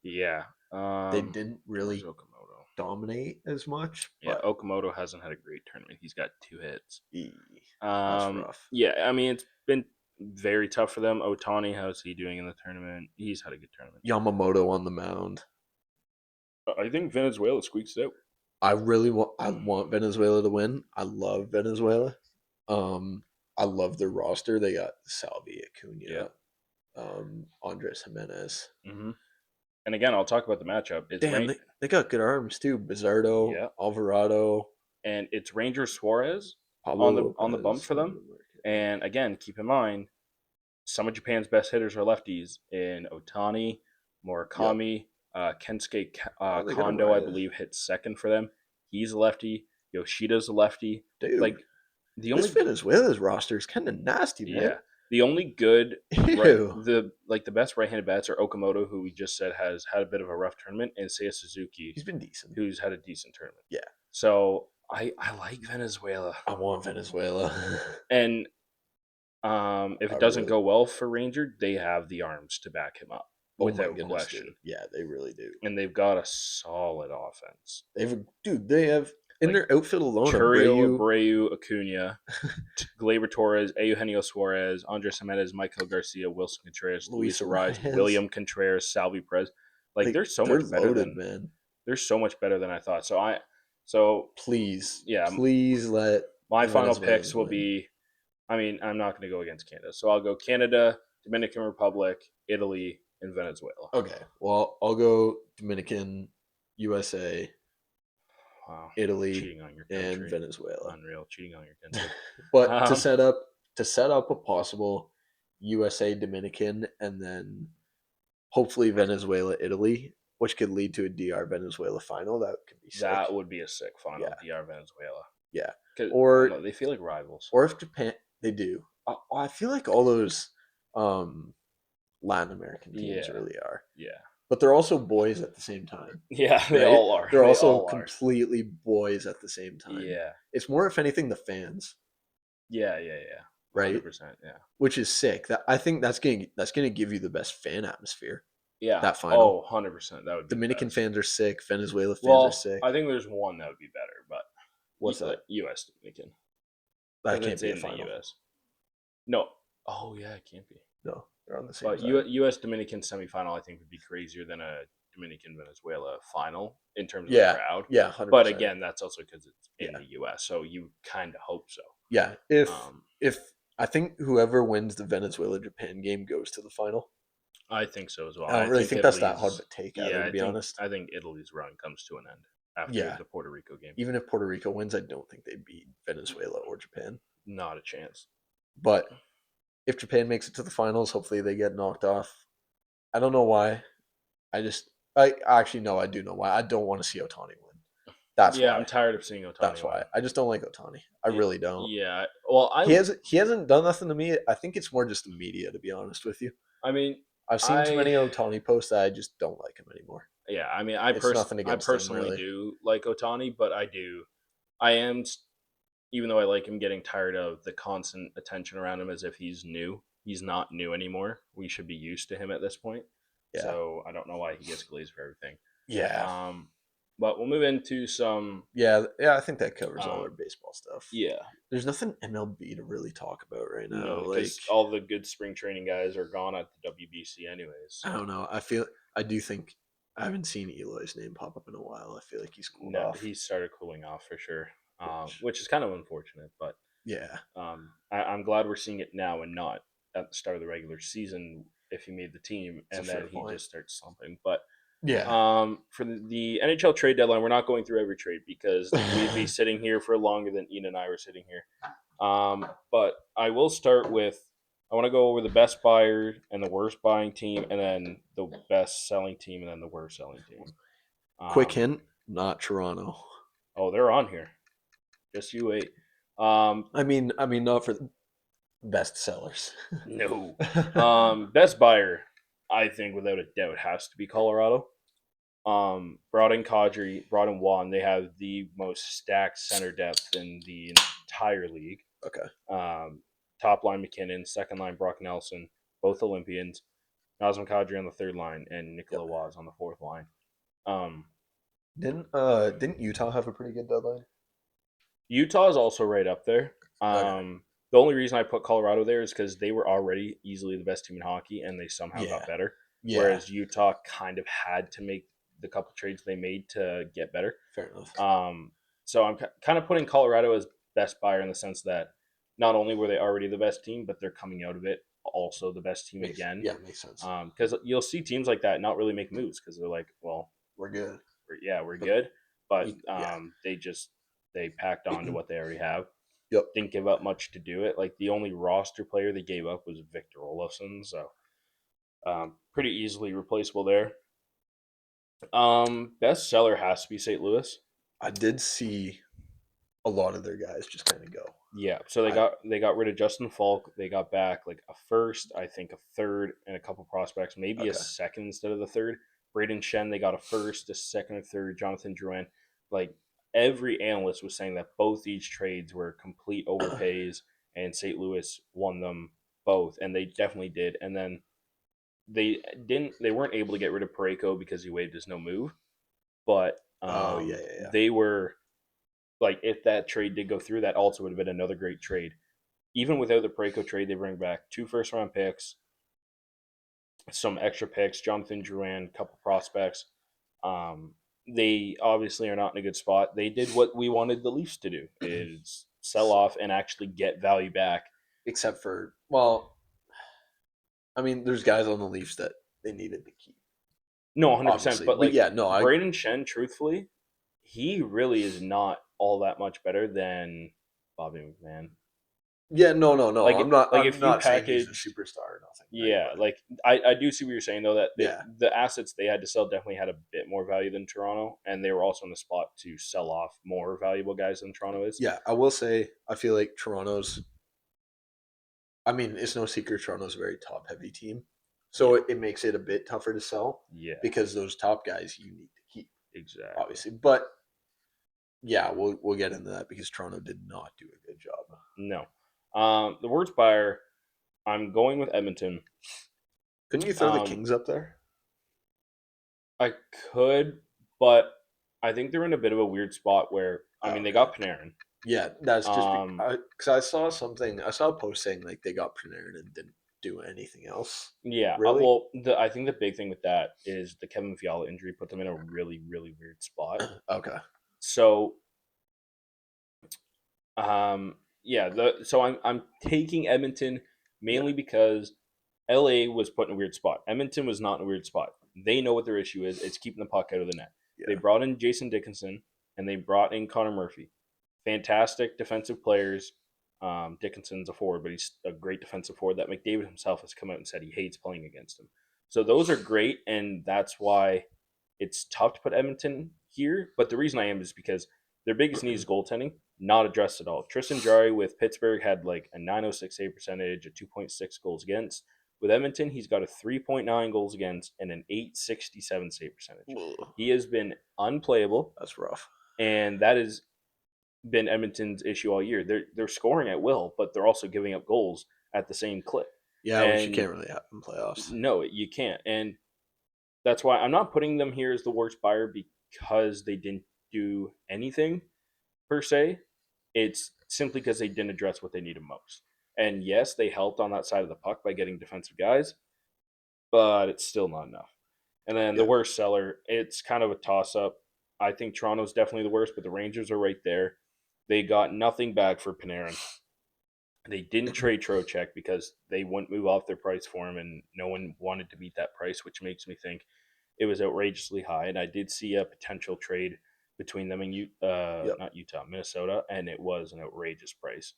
Speaker 1: Yeah.
Speaker 2: They didn't really
Speaker 1: where's Okamoto?
Speaker 2: dominate as much.
Speaker 1: Yeah,
Speaker 2: But
Speaker 1: Okamoto hasn't had a great tournament. He's got 2 hits.
Speaker 2: that's rough.
Speaker 1: Yeah, I mean it's been very tough for them. Otani, how's he doing in the tournament? He's had a good tournament.
Speaker 2: Yamamoto on the mound.
Speaker 1: I think Venezuela squeaks it out.
Speaker 2: I want Venezuela to win. I love Venezuela. I love their roster. They got Salvi, Acuna, Andres Jimenez.
Speaker 1: Mm-hmm. And again, I'll talk about the matchup. It's
Speaker 2: They got good arms too. Bizardo, Alvarado,
Speaker 1: and it's Ranger Suarez
Speaker 2: Pablo
Speaker 1: on the bump for them. And again, keep in mind, some of Japan's best hitters are lefties in Otani, Murakami, Kensuke Kondo, I believe, hits second for them. He's a lefty. Yoshida's a lefty.
Speaker 2: Dude,
Speaker 1: like the only
Speaker 2: Venezuela's roster is kind of nasty, man.
Speaker 1: Yeah, the only good
Speaker 2: Ew.
Speaker 1: the best right-handed bats are Okamoto, who we just said has had a bit of a rough tournament, and Seiya Suzuki,
Speaker 2: He's been decent.
Speaker 1: who's had a decent tournament.
Speaker 2: Yeah.
Speaker 1: So I like Venezuela.
Speaker 2: I want Venezuela.
Speaker 1: And if it doesn't go well for Ranger, they have the arms to back him up without question.
Speaker 2: Dude. Yeah, they really do.
Speaker 1: And they've got a solid offense.
Speaker 2: They have in their outfield alone,
Speaker 1: Churrio, Abreu, Acuna, Gleyber Torres, Eugenio Suarez, Andres Jimenez, Michael Garcia, Wilson Contreras, Luis Arraez, William Contreras, Salvi Perez. They're so much better man. They're so much better than I thought. Please
Speaker 2: let
Speaker 1: my final picks will be. I mean, I'm not going to go against Canada, so I'll go Canada, Dominican Republic, Italy, and Venezuela.
Speaker 2: Okay, well, I'll go Dominican, USA, Italy, and Venezuela.
Speaker 1: Unreal, cheating on your country.
Speaker 2: But to set up a possible USA, Dominican, and then hopefully Venezuela, Italy, which could lead to a DR Venezuela final. That could be sick.
Speaker 1: That would be a sick final, DR Venezuela.
Speaker 2: Yeah,
Speaker 1: or they feel like rivals.
Speaker 2: Or if Japan, they do. I feel like all those Latin American teams really are.
Speaker 1: Yeah.
Speaker 2: But they're also boys at the same time.
Speaker 1: Yeah, they all are.
Speaker 2: They're also completely boys at the same time.
Speaker 1: Yeah.
Speaker 2: It's more, if anything, the fans.
Speaker 1: Yeah.
Speaker 2: Right?
Speaker 1: 100%, yeah.
Speaker 2: Which is sick. I think that's gonna give you the best fan atmosphere.
Speaker 1: Yeah.
Speaker 2: That final.
Speaker 1: Oh, 100%. That would be
Speaker 2: Dominican fans are sick. Venezuela fans are sick.
Speaker 1: I think there's one that would be better, but
Speaker 2: what's that?
Speaker 1: US Dominican.
Speaker 2: That can't be a final.
Speaker 1: The US. No. Oh yeah, it can't be.
Speaker 2: No, they're on the same
Speaker 1: side. US Dominican semifinal, I think, would be crazier than a Dominican Venezuela final in terms of the crowd.
Speaker 2: Yeah, 100%.
Speaker 1: But again, that's also because it's in the US, so you kind of hope so.
Speaker 2: Yeah, if I think whoever wins the Venezuela Japan game goes to the final.
Speaker 1: I think so as well.
Speaker 2: I don't really think that's that hard of a take. To be honest,
Speaker 1: I think Italy's run comes to an end. after
Speaker 2: Yeah.
Speaker 1: the Puerto Rico game.
Speaker 2: Even if Puerto Rico wins, I don't think they beat Venezuela or Japan.
Speaker 1: Not a chance.
Speaker 2: But if Japan makes it to the finals, hopefully they get knocked off. I don't know why. I actually no, I do know why. I don't want to see Otani win. That's
Speaker 1: Yeah,
Speaker 2: why.
Speaker 1: I'm tired of seeing Otani.
Speaker 2: That's why. I just don't like Otani. I really don't.
Speaker 1: Yeah. Well,
Speaker 2: He hasn't done nothing to me. I think it's more just the media, to be honest with you.
Speaker 1: I mean,
Speaker 2: I've seen too many Otani posts that I just don't like him anymore.
Speaker 1: yeah. I mean,
Speaker 2: It's nothing
Speaker 1: I
Speaker 2: against him,
Speaker 1: personally
Speaker 2: really.
Speaker 1: do like Otani, but I am, even though I like him, getting tired of the constant attention around him as if he's new. He's not new anymore. We should be used to him at this point.
Speaker 2: Yeah.
Speaker 1: So I don't know why he gets glazed for everything.
Speaker 2: Yeah.
Speaker 1: But we'll move into some.
Speaker 2: Yeah, I think that covers all our baseball stuff.
Speaker 1: Yeah.
Speaker 2: There's nothing MLB to really talk about right now.
Speaker 1: No,
Speaker 2: Like
Speaker 1: because all the good spring training guys are gone at the WBC anyways.
Speaker 2: I don't know. I do think I haven't seen Eloy's name pop up in a while. I feel like he's cooled
Speaker 1: No,
Speaker 2: off.
Speaker 1: he started cooling off for sure, which is kind of unfortunate. But
Speaker 2: Yeah.
Speaker 1: I'm glad we're seeing it now and not at the start of the regular season if he made the team
Speaker 2: It's a
Speaker 1: and
Speaker 2: fair
Speaker 1: then he
Speaker 2: point.
Speaker 1: just starts slumping. But
Speaker 2: Yeah.
Speaker 1: for the NHL trade deadline, we're not going through every trade because we'd be sitting here for longer than Ian and I were sitting here. But I will start with I want to go over the best buyer and the worst buying team, and then the best selling team, and then the worst selling team.
Speaker 2: Quick hint, not Toronto.
Speaker 1: Oh, they're on here. Just you wait.
Speaker 2: I mean not for the best sellers.
Speaker 1: No. Best buyer, I think without a doubt, has to be Colorado. Brought in Kadri, brought in Juan. They have the most stacked center depth in the entire league.
Speaker 2: Okay.
Speaker 1: Top line McKinnon, second line Brock Nelson, both Olympians. Nazem Kadri on the third line, and Nicola Waz on the fourth line.
Speaker 2: Didn't Utah have a pretty good deadline?
Speaker 1: Utah is also right up there.
Speaker 2: Okay.
Speaker 1: The only reason I put Colorado there is because they were already easily the best team in hockey, and they somehow
Speaker 2: Yeah.
Speaker 1: got better.
Speaker 2: Yeah.
Speaker 1: Whereas Utah kind of had to make the couple trades they made to get better.
Speaker 2: Fair enough.
Speaker 1: So I'm kind of putting Colorado as best buyer in the sense that not only were they already the best team, but they're coming out of it also the best team again.
Speaker 2: Yeah, makes sense.
Speaker 1: Because you'll see teams like that not really make moves because they're like, well,
Speaker 2: We're good.
Speaker 1: we're good, but
Speaker 2: Yeah.
Speaker 1: they packed on to what they already have.
Speaker 2: Yep.
Speaker 1: Didn't give up much to do it. Like the only roster player they gave up was Victor Olofsson, so pretty easily replaceable there. Best seller has to be St. Louis.
Speaker 2: I did see a lot of their guys just kind of go.
Speaker 1: Yeah, so they got rid of Justin Falk. They got back like a first, I think a third, and a couple prospects, maybe a second instead of the third. Braden Shen, they got a first, a second, or third. Jonathan Drouin, like every analyst was saying that both these trades were complete overpays, and St. Louis won them both, and they definitely did. And then they weren't able to get rid of Parayko because he waived his no move, but they were. Like if that trade did go through, that also would have been another great trade. Even without the Parayko trade, they bring back 2 first-round picks, some extra picks, Jonathan Drouin, a couple prospects. They obviously are not in a good spot. They did what we wanted the Leafs to do: is sell off and actually get value back.
Speaker 2: Except for, I mean, there's guys on the Leafs that they needed to keep.
Speaker 1: No, 100%. But like,
Speaker 2: yeah, no,
Speaker 1: Braden Shen, truthfully, he really is not all that much better than Bobby McMahon.
Speaker 2: Yeah, no.
Speaker 1: Like,
Speaker 2: I'm not.
Speaker 1: Like
Speaker 2: I'm
Speaker 1: if
Speaker 2: not
Speaker 1: you
Speaker 2: saying he's a
Speaker 1: package
Speaker 2: superstar or nothing.
Speaker 1: Yeah,
Speaker 2: right?
Speaker 1: like I do see what you're saying though, that
Speaker 2: Yeah.
Speaker 1: the assets they had to sell definitely had a bit more value than Toronto, and they were also in the spot to sell off more valuable guys than Toronto is.
Speaker 2: Yeah, I will say I feel like Toronto's. I mean, it's no secret Toronto's a very top heavy team, so it makes it a bit tougher to sell.
Speaker 1: Yeah,
Speaker 2: because those top guys you need to keep,
Speaker 1: exactly.
Speaker 2: obviously. But yeah, we'll get into that because Toronto did not do a good job.
Speaker 1: No, the worst buyer, I'm going with Edmonton.
Speaker 2: Couldn't you throw the Kings up there?
Speaker 1: I could, but I think they're in a bit of a weird spot where they got Panarin.
Speaker 2: Yeah, that's just because I saw a post saying like they got Panarin and didn't do anything else.
Speaker 1: Yeah,
Speaker 2: really.
Speaker 1: I think the big thing with that is the Kevin Fiala injury put them in a really, really weird spot.
Speaker 2: Okay.
Speaker 1: So, so I'm taking Edmonton mainly because LA was put in a weird spot. Edmonton was not in a weird spot. They know what their issue is. It's keeping the puck out of the net.
Speaker 2: Yeah.
Speaker 1: They brought in Jason Dickinson, and they brought in Connor Murphy. Fantastic defensive players. Dickinson's a forward, but he's a great defensive forward. That McDavid himself has come out and said he hates playing against him. So those are great, and that's why it's tough to put Edmonton here. But the reason I am is because their biggest need is goaltending, not addressed at all. Tristan Jarry with Pittsburgh had like a 906 save percentage, a 2.6 goals against. With Edmonton, he's got a 3.9 goals against and an 867 save percentage.
Speaker 2: Ugh,
Speaker 1: He has been unplayable,
Speaker 2: that's rough.
Speaker 1: and that has been Edmonton's issue all year. They're scoring at will, but they're also giving up goals at the same clip.
Speaker 2: Yeah, which you
Speaker 1: And
Speaker 2: can't really have in playoffs.
Speaker 1: No, you can't. And that's why I'm not putting them here as the worst buyer because they didn't do anything per se. It's simply because they didn't address what they needed most. And yes, they helped on that side of the puck by getting defensive guys, but it's still not enough. And then the
Speaker 2: Yeah.
Speaker 1: worst seller, it's kind of a toss up. I think Toronto's definitely the worst, but the Rangers are right there. They got nothing back for Panarin. They didn't trade Trocheck because they wouldn't move off their price for him, and no one wanted to meet that price, which makes me think it was outrageously high. And I did see a potential trade between them and not Utah, Minnesota, and it was an outrageous price.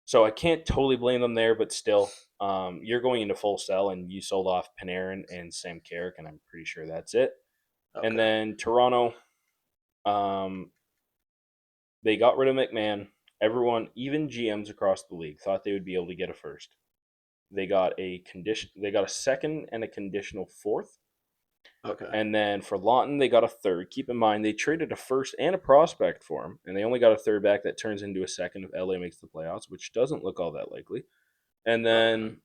Speaker 1: So I can't totally blame them there, but still, you're going into full sell, and you sold off Panarin and Sam Carrick, and I'm pretty sure that's it.
Speaker 2: Okay.
Speaker 1: And then Toronto, they got rid of McMahon. Everyone, even GMs across the league, thought they would be able to get a first. They got a second and a conditional fourth.
Speaker 2: Okay.
Speaker 1: And then for Lawton, they got a third. Keep in mind, they traded a first and a prospect for him, and they only got a third back that turns into a second if LA makes the playoffs, which doesn't look all that likely. And then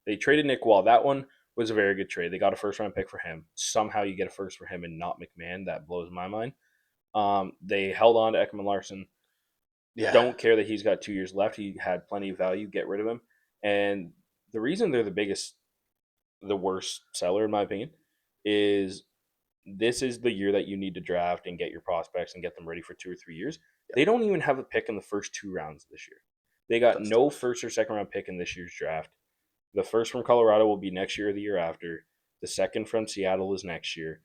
Speaker 1: they traded Nick Wall. That one was a very good trade. They got a first-round pick for him. Somehow you get a first for him and not McMahon. That blows my mind. They held on to Ekman Larson.
Speaker 2: Yeah.
Speaker 1: Don't care that he's got 2 years left. He had plenty of value. Get rid of him. And the reason they're the worst seller, in my opinion, is this is the year that you need to draft and get your prospects and get them ready for 2 or 3 years.
Speaker 2: Yeah.
Speaker 1: They don't even have a pick in the first 2 rounds this year. They got
Speaker 2: That's
Speaker 1: no
Speaker 2: tough.
Speaker 1: first or second round pick in this year's draft. The first from Colorado will be next year or the year after. The second from Seattle is next year.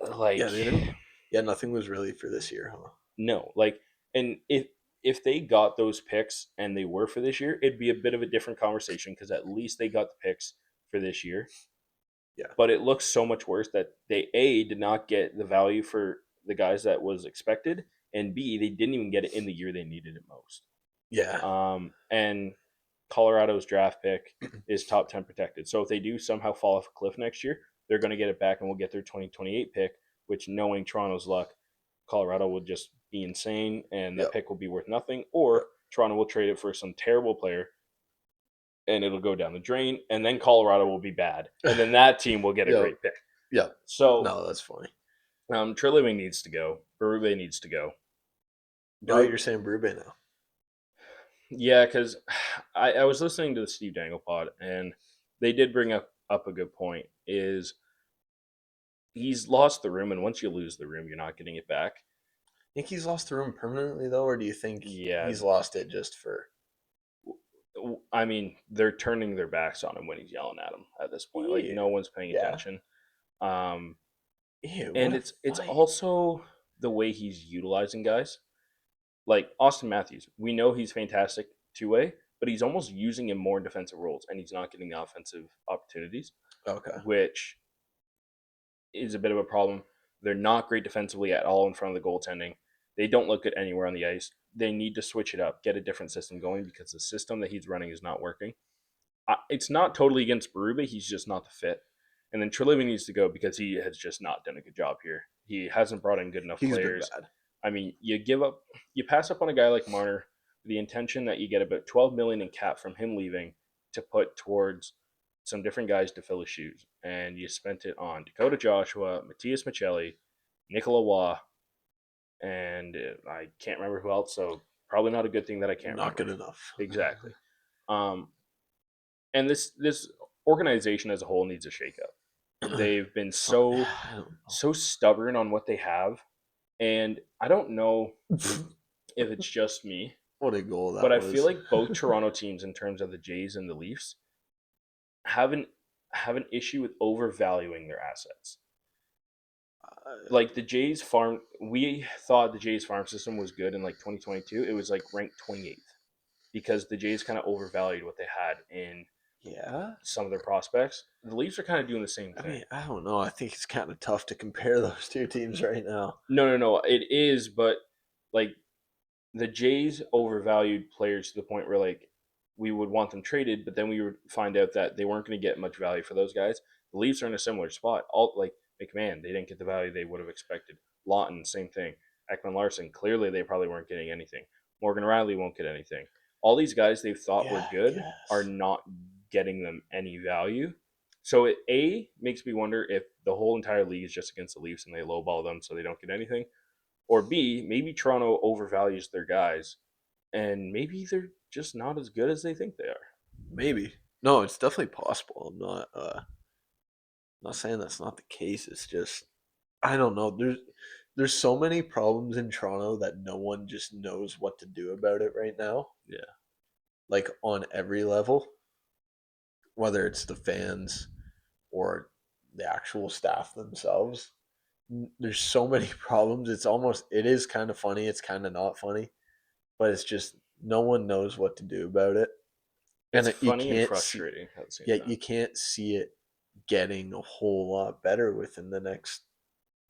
Speaker 1: Like,
Speaker 2: Yeah, they didn't. Yeah, nothing was really for this year, huh?
Speaker 1: no, like, and if they got those picks and they were for this year, it'd be a bit of a different conversation because at least they got the picks for this year.
Speaker 2: Yeah.
Speaker 1: But it looks so much worse that they did not get the value for the guys that was expected, and B, they didn't even get it in the year they needed it most.
Speaker 2: Yeah.
Speaker 1: And Colorado's draft pick is top 10 protected. So if they do somehow fall off a cliff next year, they're going to get it back and we'll get their 2028 pick, which, knowing Toronto's luck, Colorado will just be insane and that
Speaker 2: Yep.
Speaker 1: pick will be worth nothing. Or Toronto will trade it for some terrible player and it'll go down the drain. And then Colorado will be bad. And then that team will get a
Speaker 2: Yep.
Speaker 1: great pick.
Speaker 2: Yeah.
Speaker 1: So
Speaker 2: No, that's funny.
Speaker 1: Trilliving needs to go. Berube needs to go.
Speaker 2: Oh, you're saying Brube now.
Speaker 1: Yeah, because I was listening to the Steve Dangle pod, and they did bring up a good point. Is he's lost the room, and once you lose the room, you're not getting it back.
Speaker 2: Think he's lost the room permanently though, or do you think
Speaker 1: Yeah.
Speaker 2: he's lost it just for?
Speaker 1: I mean, they're turning their backs on him when he's yelling at him at this point. Like,
Speaker 2: Yeah.
Speaker 1: no one's paying
Speaker 2: Yeah.
Speaker 1: attention.
Speaker 2: Ew,
Speaker 1: And
Speaker 2: what a
Speaker 1: it's
Speaker 2: fight.
Speaker 1: also the way he's utilizing guys. Like Austin Matthews, we know he's fantastic two-way, but he's almost using him more in defensive roles, and he's not getting the offensive opportunities,
Speaker 2: Okay.
Speaker 1: which is a bit of a problem. They're not great defensively at all in front of the goaltending. They don't look good anywhere on the ice. They need to switch it up, get a different system going because the system that he's running is not working. It's not totally against Berube. He's just not the fit. And then Treliving needs to go because he has just not done a good job here. He hasn't brought in good enough
Speaker 2: He's
Speaker 1: players.
Speaker 2: been bad.
Speaker 1: I mean, you pass up on a guy like Marner with the intention that you get about $12 million in cap from him leaving to put towards some different guys to fill his shoes, and you spent it on Dakota Joshua, Matthias Michelli, Nicola Waugh, and I can't remember who else. So probably not a good thing that I can't
Speaker 2: Not
Speaker 1: remember.
Speaker 2: good enough.
Speaker 1: Exactly. And this organization as a whole needs a shakeup. They've been so
Speaker 2: I don't know.
Speaker 1: so stubborn on what they have, and I don't know if it's just me,
Speaker 2: What a goal that
Speaker 1: but I
Speaker 2: was.
Speaker 1: feel like both Toronto teams, in terms of the Jays and the Leafs, have an issue with overvaluing their assets. like the Jays farm. We thought the Jays farm system was good in like 2022. It was like ranked 28th because the Jays kind of overvalued what they had in
Speaker 2: yeah.
Speaker 1: some of their prospects. The Leafs are kind of doing the same
Speaker 2: I
Speaker 1: thing.
Speaker 2: mean, I don't know. I think it's kind of tough to compare those two teams right now.
Speaker 1: No. It is, but like the Jays overvalued players to the point where like we would want them traded, but then we would find out that they weren't going to get much value for those guys. The Leafs are in a similar spot. All like McMahon, they didn't get the value they would have expected. Lawton, same thing. Ekman Larson, clearly they probably weren't getting anything. Morgan Riley won't get anything. All these guys they thought were
Speaker 2: Yeah, I
Speaker 1: good are
Speaker 2: guess.
Speaker 1: not getting them any value. So it A makes me wonder if the whole entire league is just against the Leafs and they lowball them so they don't get anything. Or B, maybe Toronto overvalues their guys and maybe they're just not as good as they think they are.
Speaker 2: Maybe. No, it's definitely possible. I'm not saying that's not the case. It's just I don't know. There's so many problems in Toronto that no one just knows what to do about it right now.
Speaker 1: Yeah.
Speaker 2: Like on every level, whether it's the fans or the actual staff themselves. There's so many problems. It is kind of funny. It's kind of not funny, but it's just no one knows what to do about it.
Speaker 1: It's
Speaker 2: You
Speaker 1: funny and
Speaker 2: can't see,
Speaker 1: frustrating at the same
Speaker 2: yeah,
Speaker 1: time.
Speaker 2: you can't see it getting a whole lot better within the next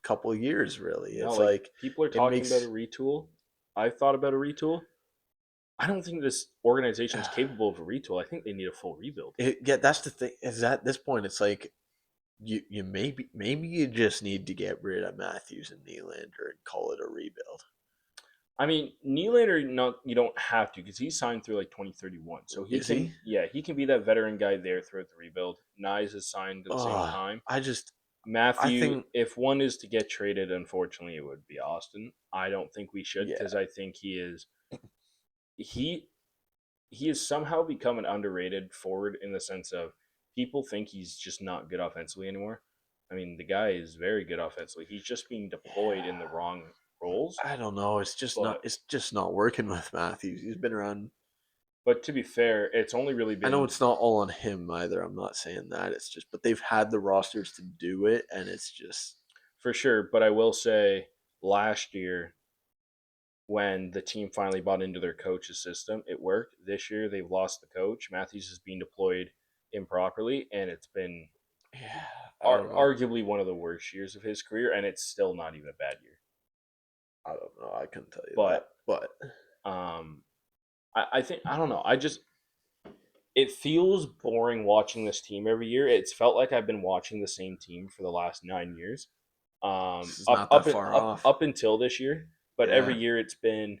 Speaker 2: couple of years. Really,
Speaker 1: No,
Speaker 2: it's
Speaker 1: like
Speaker 2: like
Speaker 1: people are
Speaker 2: it
Speaker 1: talking about a
Speaker 2: makes.
Speaker 1: retool. I've thought about a retool. I don't think this organization is capable of a retool. I think they need a full rebuild.
Speaker 2: Yeah, that's the thing. Is at this point, it's like you maybe you just need to get rid of Matthews and Nylander and call it a rebuild.
Speaker 1: I mean, Nylander, not you don't have to because he's signed through like 2031, so he
Speaker 2: Is
Speaker 1: can,
Speaker 2: he?
Speaker 1: yeah, he can be that veteran guy there throughout the rebuild. Nyes is signed at the same
Speaker 2: Oh,
Speaker 1: time.
Speaker 2: I
Speaker 1: Matthew,
Speaker 2: think
Speaker 1: if one is to get traded, unfortunately, it would be Austin. I don't think we should
Speaker 2: yeah.
Speaker 1: because I think he he has somehow become an underrated forward in the sense of people think he's just not good offensively anymore. I mean, the guy is very good offensively. He's just being deployed in the
Speaker 2: Yeah.
Speaker 1: wrong roles.
Speaker 2: I don't know. It's just not.
Speaker 1: But
Speaker 2: It's just not working with Matthews. He's been around.
Speaker 1: but to be fair, it's only really
Speaker 2: I know
Speaker 1: been
Speaker 2: it's not all on him either. I'm not saying that. It's just, but they've had the rosters to do it, and it's just
Speaker 1: for sure. But I will say, last year when the team finally bought into their coach's system, it worked. This year they've lost the coach. Matthews is being deployed improperly, and it's been
Speaker 2: yeah. I don't know.
Speaker 1: arguably one of the worst years of his career, and it's still not even a bad year.
Speaker 2: I don't know. I couldn't tell you that,
Speaker 1: But
Speaker 2: but
Speaker 1: um, I think I don't know. I just it feels boring watching this team every year. It's felt like I've been watching the same team for the last 9 years,
Speaker 2: it's not that far off.
Speaker 1: up until this year. But every
Speaker 2: Yeah.
Speaker 1: year it's been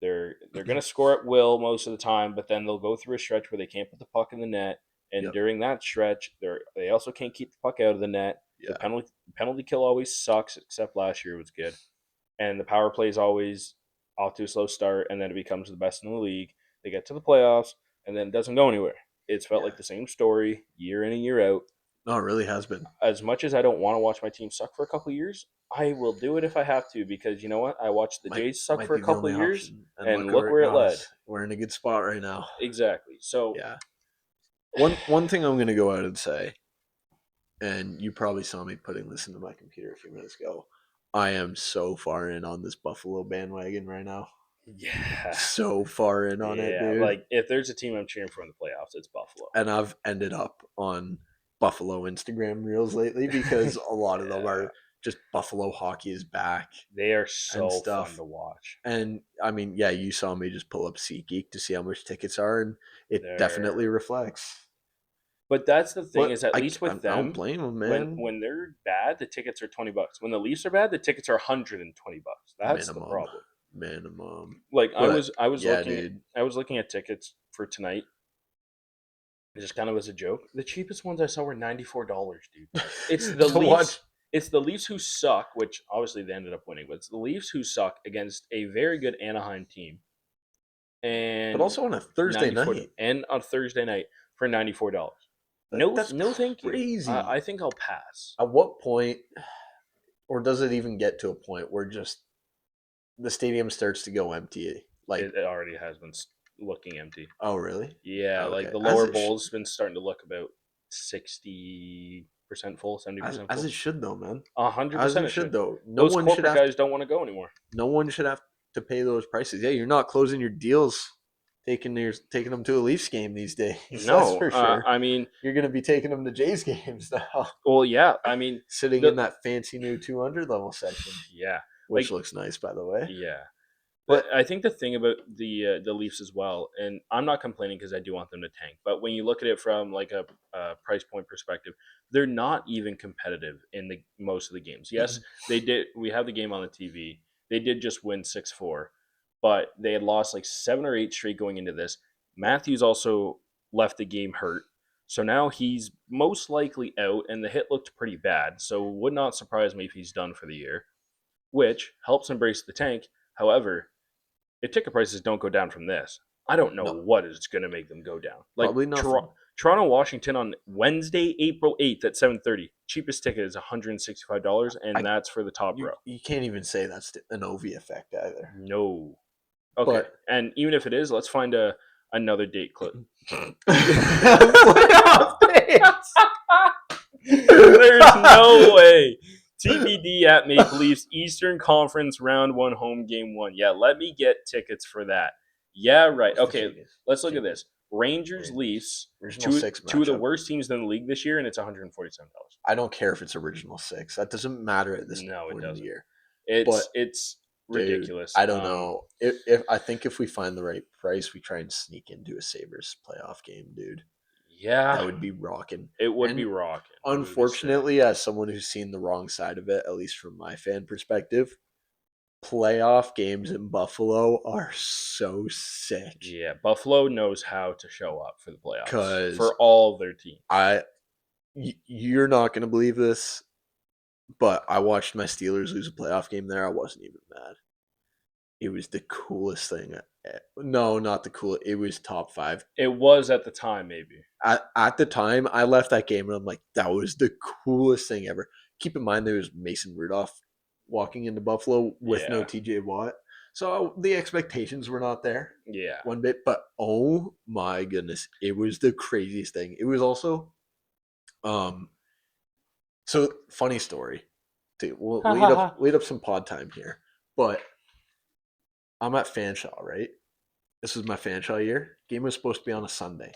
Speaker 1: they're gonna score at will most of the time, but then they'll go through a stretch where they can't put the puck in the net, and
Speaker 2: Yep.
Speaker 1: during that stretch, they also can't keep the puck out of the net. The
Speaker 2: Yeah.
Speaker 1: penalty kill always sucks, except last year it was good, and the power play is always off to a slow start, and then it becomes the best in the league. They get to the playoffs, and then it doesn't go anywhere. It's felt
Speaker 2: Yeah.
Speaker 1: like the same story year in and year out.
Speaker 2: No, it really has been.
Speaker 1: As much as I don't want to watch my team suck for a couple of years, I will do it if I have to because you know what? I watched the
Speaker 2: Might
Speaker 1: Jays suck
Speaker 2: might
Speaker 1: for a
Speaker 2: be the
Speaker 1: couple
Speaker 2: only
Speaker 1: of years,
Speaker 2: option. And
Speaker 1: and
Speaker 2: look
Speaker 1: look
Speaker 2: where it
Speaker 1: where it
Speaker 2: got
Speaker 1: led.
Speaker 2: us. We're in a good spot right now.
Speaker 1: Exactly. So
Speaker 2: Yeah. One thing I'm gonna go out and say, and you probably saw me putting this into my computer a few minutes ago. I am so far in on this Buffalo bandwagon right now.
Speaker 1: yeah,
Speaker 2: So far in on it,
Speaker 1: yeah.
Speaker 2: dude.
Speaker 1: Like if there's a team I'm cheering for in the playoffs, it's Buffalo.
Speaker 2: And I've ended up on Buffalo Instagram reels lately because a lot of them
Speaker 1: Yeah.
Speaker 2: are just Buffalo hockey is back
Speaker 1: They are
Speaker 2: and
Speaker 1: so fun
Speaker 2: stuff.
Speaker 1: to watch.
Speaker 2: And I mean, yeah, you saw me just pull up SeatGeek to see how much tickets are, and it definitely
Speaker 1: They're,
Speaker 2: reflects.
Speaker 1: but that's the thing
Speaker 2: But
Speaker 1: is at least
Speaker 2: I
Speaker 1: with
Speaker 2: don't
Speaker 1: them,
Speaker 2: blame them, man.
Speaker 1: when they're bad, the tickets are $20. When the Leafs are bad, the tickets are $120. That's the
Speaker 2: Minimum,
Speaker 1: problem.
Speaker 2: minimum.
Speaker 1: Like
Speaker 2: But yeah,
Speaker 1: looking
Speaker 2: dude.
Speaker 1: I was looking at tickets for tonight. Just kind of as a joke. The cheapest ones I saw were $94, dude. It's the
Speaker 2: To watch,
Speaker 1: Leafs. It's the Leafs who suck, which obviously they ended up winning, but it's the Leafs who suck against a very good Anaheim team,
Speaker 2: but
Speaker 1: and
Speaker 2: also on a Thursday
Speaker 1: 94
Speaker 2: night.
Speaker 1: and on Thursday night for $94.
Speaker 2: That's
Speaker 1: No, thank you.
Speaker 2: crazy.
Speaker 1: I think I'll pass.
Speaker 2: At what point, or does it even get to a point where just the stadium starts to go empty? Like,
Speaker 1: It already has been looking empty.
Speaker 2: oh, really?
Speaker 1: Yeah, like
Speaker 2: Okay.
Speaker 1: the
Speaker 2: As
Speaker 1: lower
Speaker 2: it sh-
Speaker 1: bowl's been starting to look about 60 full, 70%
Speaker 2: as
Speaker 1: full.
Speaker 2: it should though, man.
Speaker 1: 100%
Speaker 2: As
Speaker 1: it
Speaker 2: it should
Speaker 1: should.
Speaker 2: though. No
Speaker 1: Those
Speaker 2: one should
Speaker 1: corporate
Speaker 2: have.
Speaker 1: guys don't want to go anymore.
Speaker 2: No one should have to pay those prices. Yeah, you're not closing your deals, taking them to a Leafs game these days. That's
Speaker 1: No,
Speaker 2: for sure.
Speaker 1: I mean,
Speaker 2: You're gonna be taking them to Jays games now,
Speaker 1: well, yeah, I mean,
Speaker 2: sitting
Speaker 1: the-
Speaker 2: in that fancy new 200 level section,
Speaker 1: yeah,
Speaker 2: which
Speaker 1: like,
Speaker 2: looks nice, by the way.
Speaker 1: yeah.
Speaker 2: But
Speaker 1: But I think the thing about the Leafs as well, and I'm not complaining because I do want them to tank, but when you look at it from like a price point perspective, they're not even competitive in the most of the games. Yes, they did. We have the game on the TV. They did just win 6-4, but they had lost like 7 or 8 straight going into this. Matthews also left the game hurt, so now he's most likely out, and the hit looked pretty bad. So would not surprise me if he's done for the year, which helps embrace the tank. However, if ticket prices don't go down from this, I don't know
Speaker 2: No.
Speaker 1: what is going to make them go down. Like
Speaker 2: Probably nothing.
Speaker 1: Toronto, Washington on Wednesday, April 8th at 7:30. Cheapest ticket is $165, and that's for the top row.
Speaker 2: You can't even say that's an OV effect either.
Speaker 1: No. Okay.
Speaker 2: But-
Speaker 1: And even if it is, let's find another date clip.
Speaker 2: Playoff days.
Speaker 1: There's no way. TBD at Maple Leafs Eastern Conference Round 1 home game 1. Yeah, let me get tickets for that. Yeah, right. Okay, let's look at this. Rangers, Leafs,
Speaker 2: Original
Speaker 1: two,
Speaker 2: six
Speaker 1: two of the
Speaker 2: matchup.
Speaker 1: worst teams in the league this year, and it's $147.
Speaker 2: I don't care if it's original 6. That doesn't matter at this
Speaker 1: No, it
Speaker 2: point in the
Speaker 1: doesn't.
Speaker 2: year.
Speaker 1: It's
Speaker 2: Dude,
Speaker 1: ridiculous.
Speaker 2: I don't know. If I think if we find the right price, we try and sneak into a Sabres playoff game, dude.
Speaker 1: Yeah,
Speaker 2: That would be rocking.
Speaker 1: it would
Speaker 2: and
Speaker 1: be rocking. It would be sick.
Speaker 2: Unfortunately, as someone who's seen the wrong side of it, at least from my fan perspective, playoff games in Buffalo are so sick.
Speaker 1: Yeah, Buffalo knows how to show up for the playoffs
Speaker 2: 'Cause
Speaker 1: for all their teams.
Speaker 2: You're not gonna believe this, but I watched my Steelers lose a playoff game there. I wasn't even mad. It was the coolest thing. No, not the cool. It was top 5.
Speaker 1: It was at the time, maybe.
Speaker 2: At the time, I left that game and I'm like, that was the coolest thing ever. Keep in mind, there was Mason Rudolph walking into Buffalo with no
Speaker 1: Yeah.
Speaker 2: TJ Watt. So the expectations were not there
Speaker 1: Yeah.
Speaker 2: one bit. But oh my goodness, it was the craziest thing. It was also, so funny story. We'll lead up some pod time here. But I'm at Fanshawe, right? This is my Fanshawe year. Game was supposed to be on a Sunday.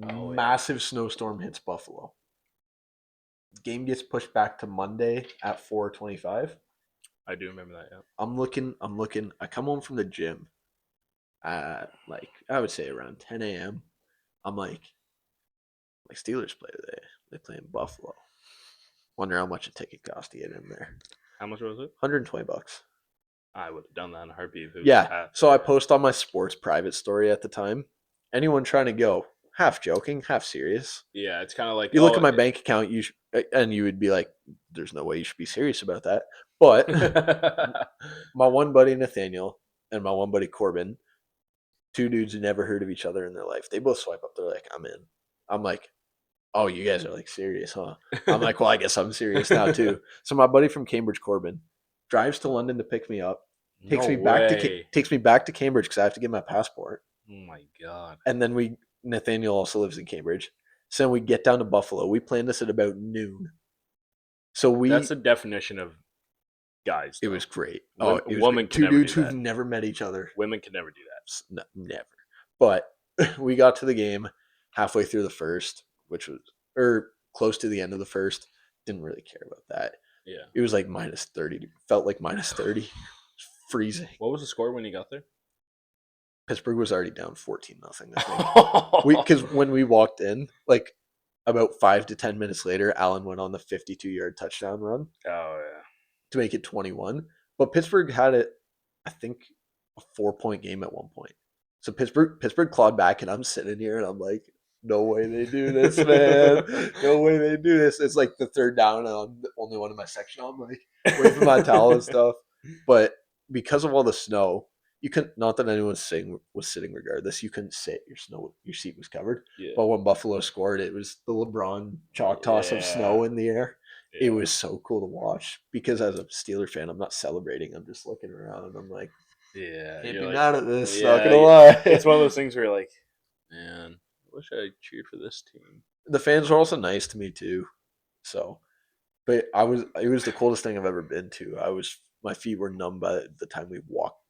Speaker 1: Oh, yeah.
Speaker 2: Massive snowstorm hits Buffalo. Game gets pushed back to Monday at 4:25.
Speaker 1: I do remember that, yeah.
Speaker 2: I'm looking. I come home from the gym at like I would say around 10 a.m. I'm like Steelers play today. They play in Buffalo. Wonder how much a ticket cost to get in there.
Speaker 1: How much was it?
Speaker 2: $120.
Speaker 1: I would have done that in a heartbeat. If it was
Speaker 2: Yeah.
Speaker 1: half.
Speaker 2: So I post on my sports private story at the time. Anyone trying to go, half joking, half serious.
Speaker 1: Yeah, it's kind of like
Speaker 2: You look at my bank account, and you would be like, "There's no way you should be serious about that." But my one buddy Nathaniel and my one buddy Corbin, 2 dudes who never heard of each other in their life, they both swipe up. They're like, "I'm in." I'm like, "Oh, you guys are like serious, huh?" I'm like, "Well, I guess I'm serious now too." So my buddy from Cambridge, Corbin, drives to London to pick me up. Takes me back to Cambridge because I have to get my passport.
Speaker 1: Oh my god!
Speaker 2: And then Nathaniel also lives in Cambridge. So we get down to Buffalo. We planned this at about noon. So
Speaker 1: That's the definition of guys.
Speaker 2: It
Speaker 1: though.
Speaker 2: was great.
Speaker 1: Wo-
Speaker 2: It was
Speaker 1: woman
Speaker 2: great.
Speaker 1: can
Speaker 2: 2
Speaker 1: never
Speaker 2: dudes
Speaker 1: do
Speaker 2: who've
Speaker 1: that.
Speaker 2: never met each other.
Speaker 1: Women can never do that.
Speaker 2: Never. But we got to the game halfway through the first, which was close to the end of the first. Didn't really care about that.
Speaker 1: Yeah.
Speaker 2: It was like minus 30. Felt like minus 30. Freezing.
Speaker 1: What was the score when you got there?
Speaker 2: Pittsburgh was already down 14-0. I think. Because when we walked in, like about 5 to 10 minutes later, Allen went on the 52-yard touchdown run
Speaker 1: Oh yeah.
Speaker 2: to make it 21. But Pittsburgh had it, I think, a 4-point game at one point. So Pittsburgh clawed back, and I'm sitting here and I'm like, no way they do this, man. No way they do this. It's like the 3rd down, and I'm the only one in my section. I'm like waving my towel and stuff. But because of all the snow, you couldn't. Not that anyone was sitting regardless. You couldn't sit. Your seat was covered.
Speaker 1: Yeah.
Speaker 2: But when Buffalo scored, it was the LeBron chalk toss of snow in the air.
Speaker 1: Yeah.
Speaker 2: It was so cool to watch because as a Steeler fan, I'm not celebrating. I'm just looking around and I'm like,
Speaker 1: Yeah.
Speaker 2: can't
Speaker 1: you're
Speaker 2: be
Speaker 1: like-
Speaker 2: mad at this.
Speaker 1: yeah,
Speaker 2: Not gonna lie.
Speaker 1: It's one of those things where you're like, man, I wish I cheered for this team.
Speaker 2: The fans were also nice to me too. So, but it was the coldest thing I've ever been to. My feet were numb by the time we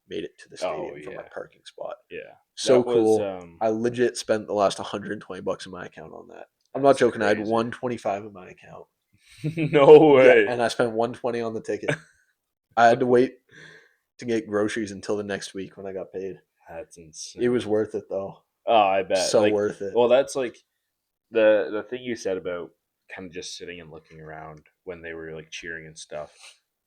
Speaker 2: made it to the stadium from my
Speaker 1: yeah.
Speaker 2: parking spot.
Speaker 1: Yeah.
Speaker 2: So
Speaker 1: That was
Speaker 2: cool. I legit spent the last $120 in my account on that. I'm not
Speaker 1: That's
Speaker 2: joking. I had
Speaker 1: crazy.
Speaker 2: 125 in my account.
Speaker 1: no way.
Speaker 2: Yeah, and I spent 120 on the ticket. I had to wait to get groceries until the next week when I got paid.
Speaker 1: That's insane.
Speaker 2: It was worth it though.
Speaker 1: Oh, I bet.
Speaker 2: So
Speaker 1: like,
Speaker 2: worth it.
Speaker 1: Well, that's like the thing you said about kind of just sitting and looking around when they were like cheering and stuff.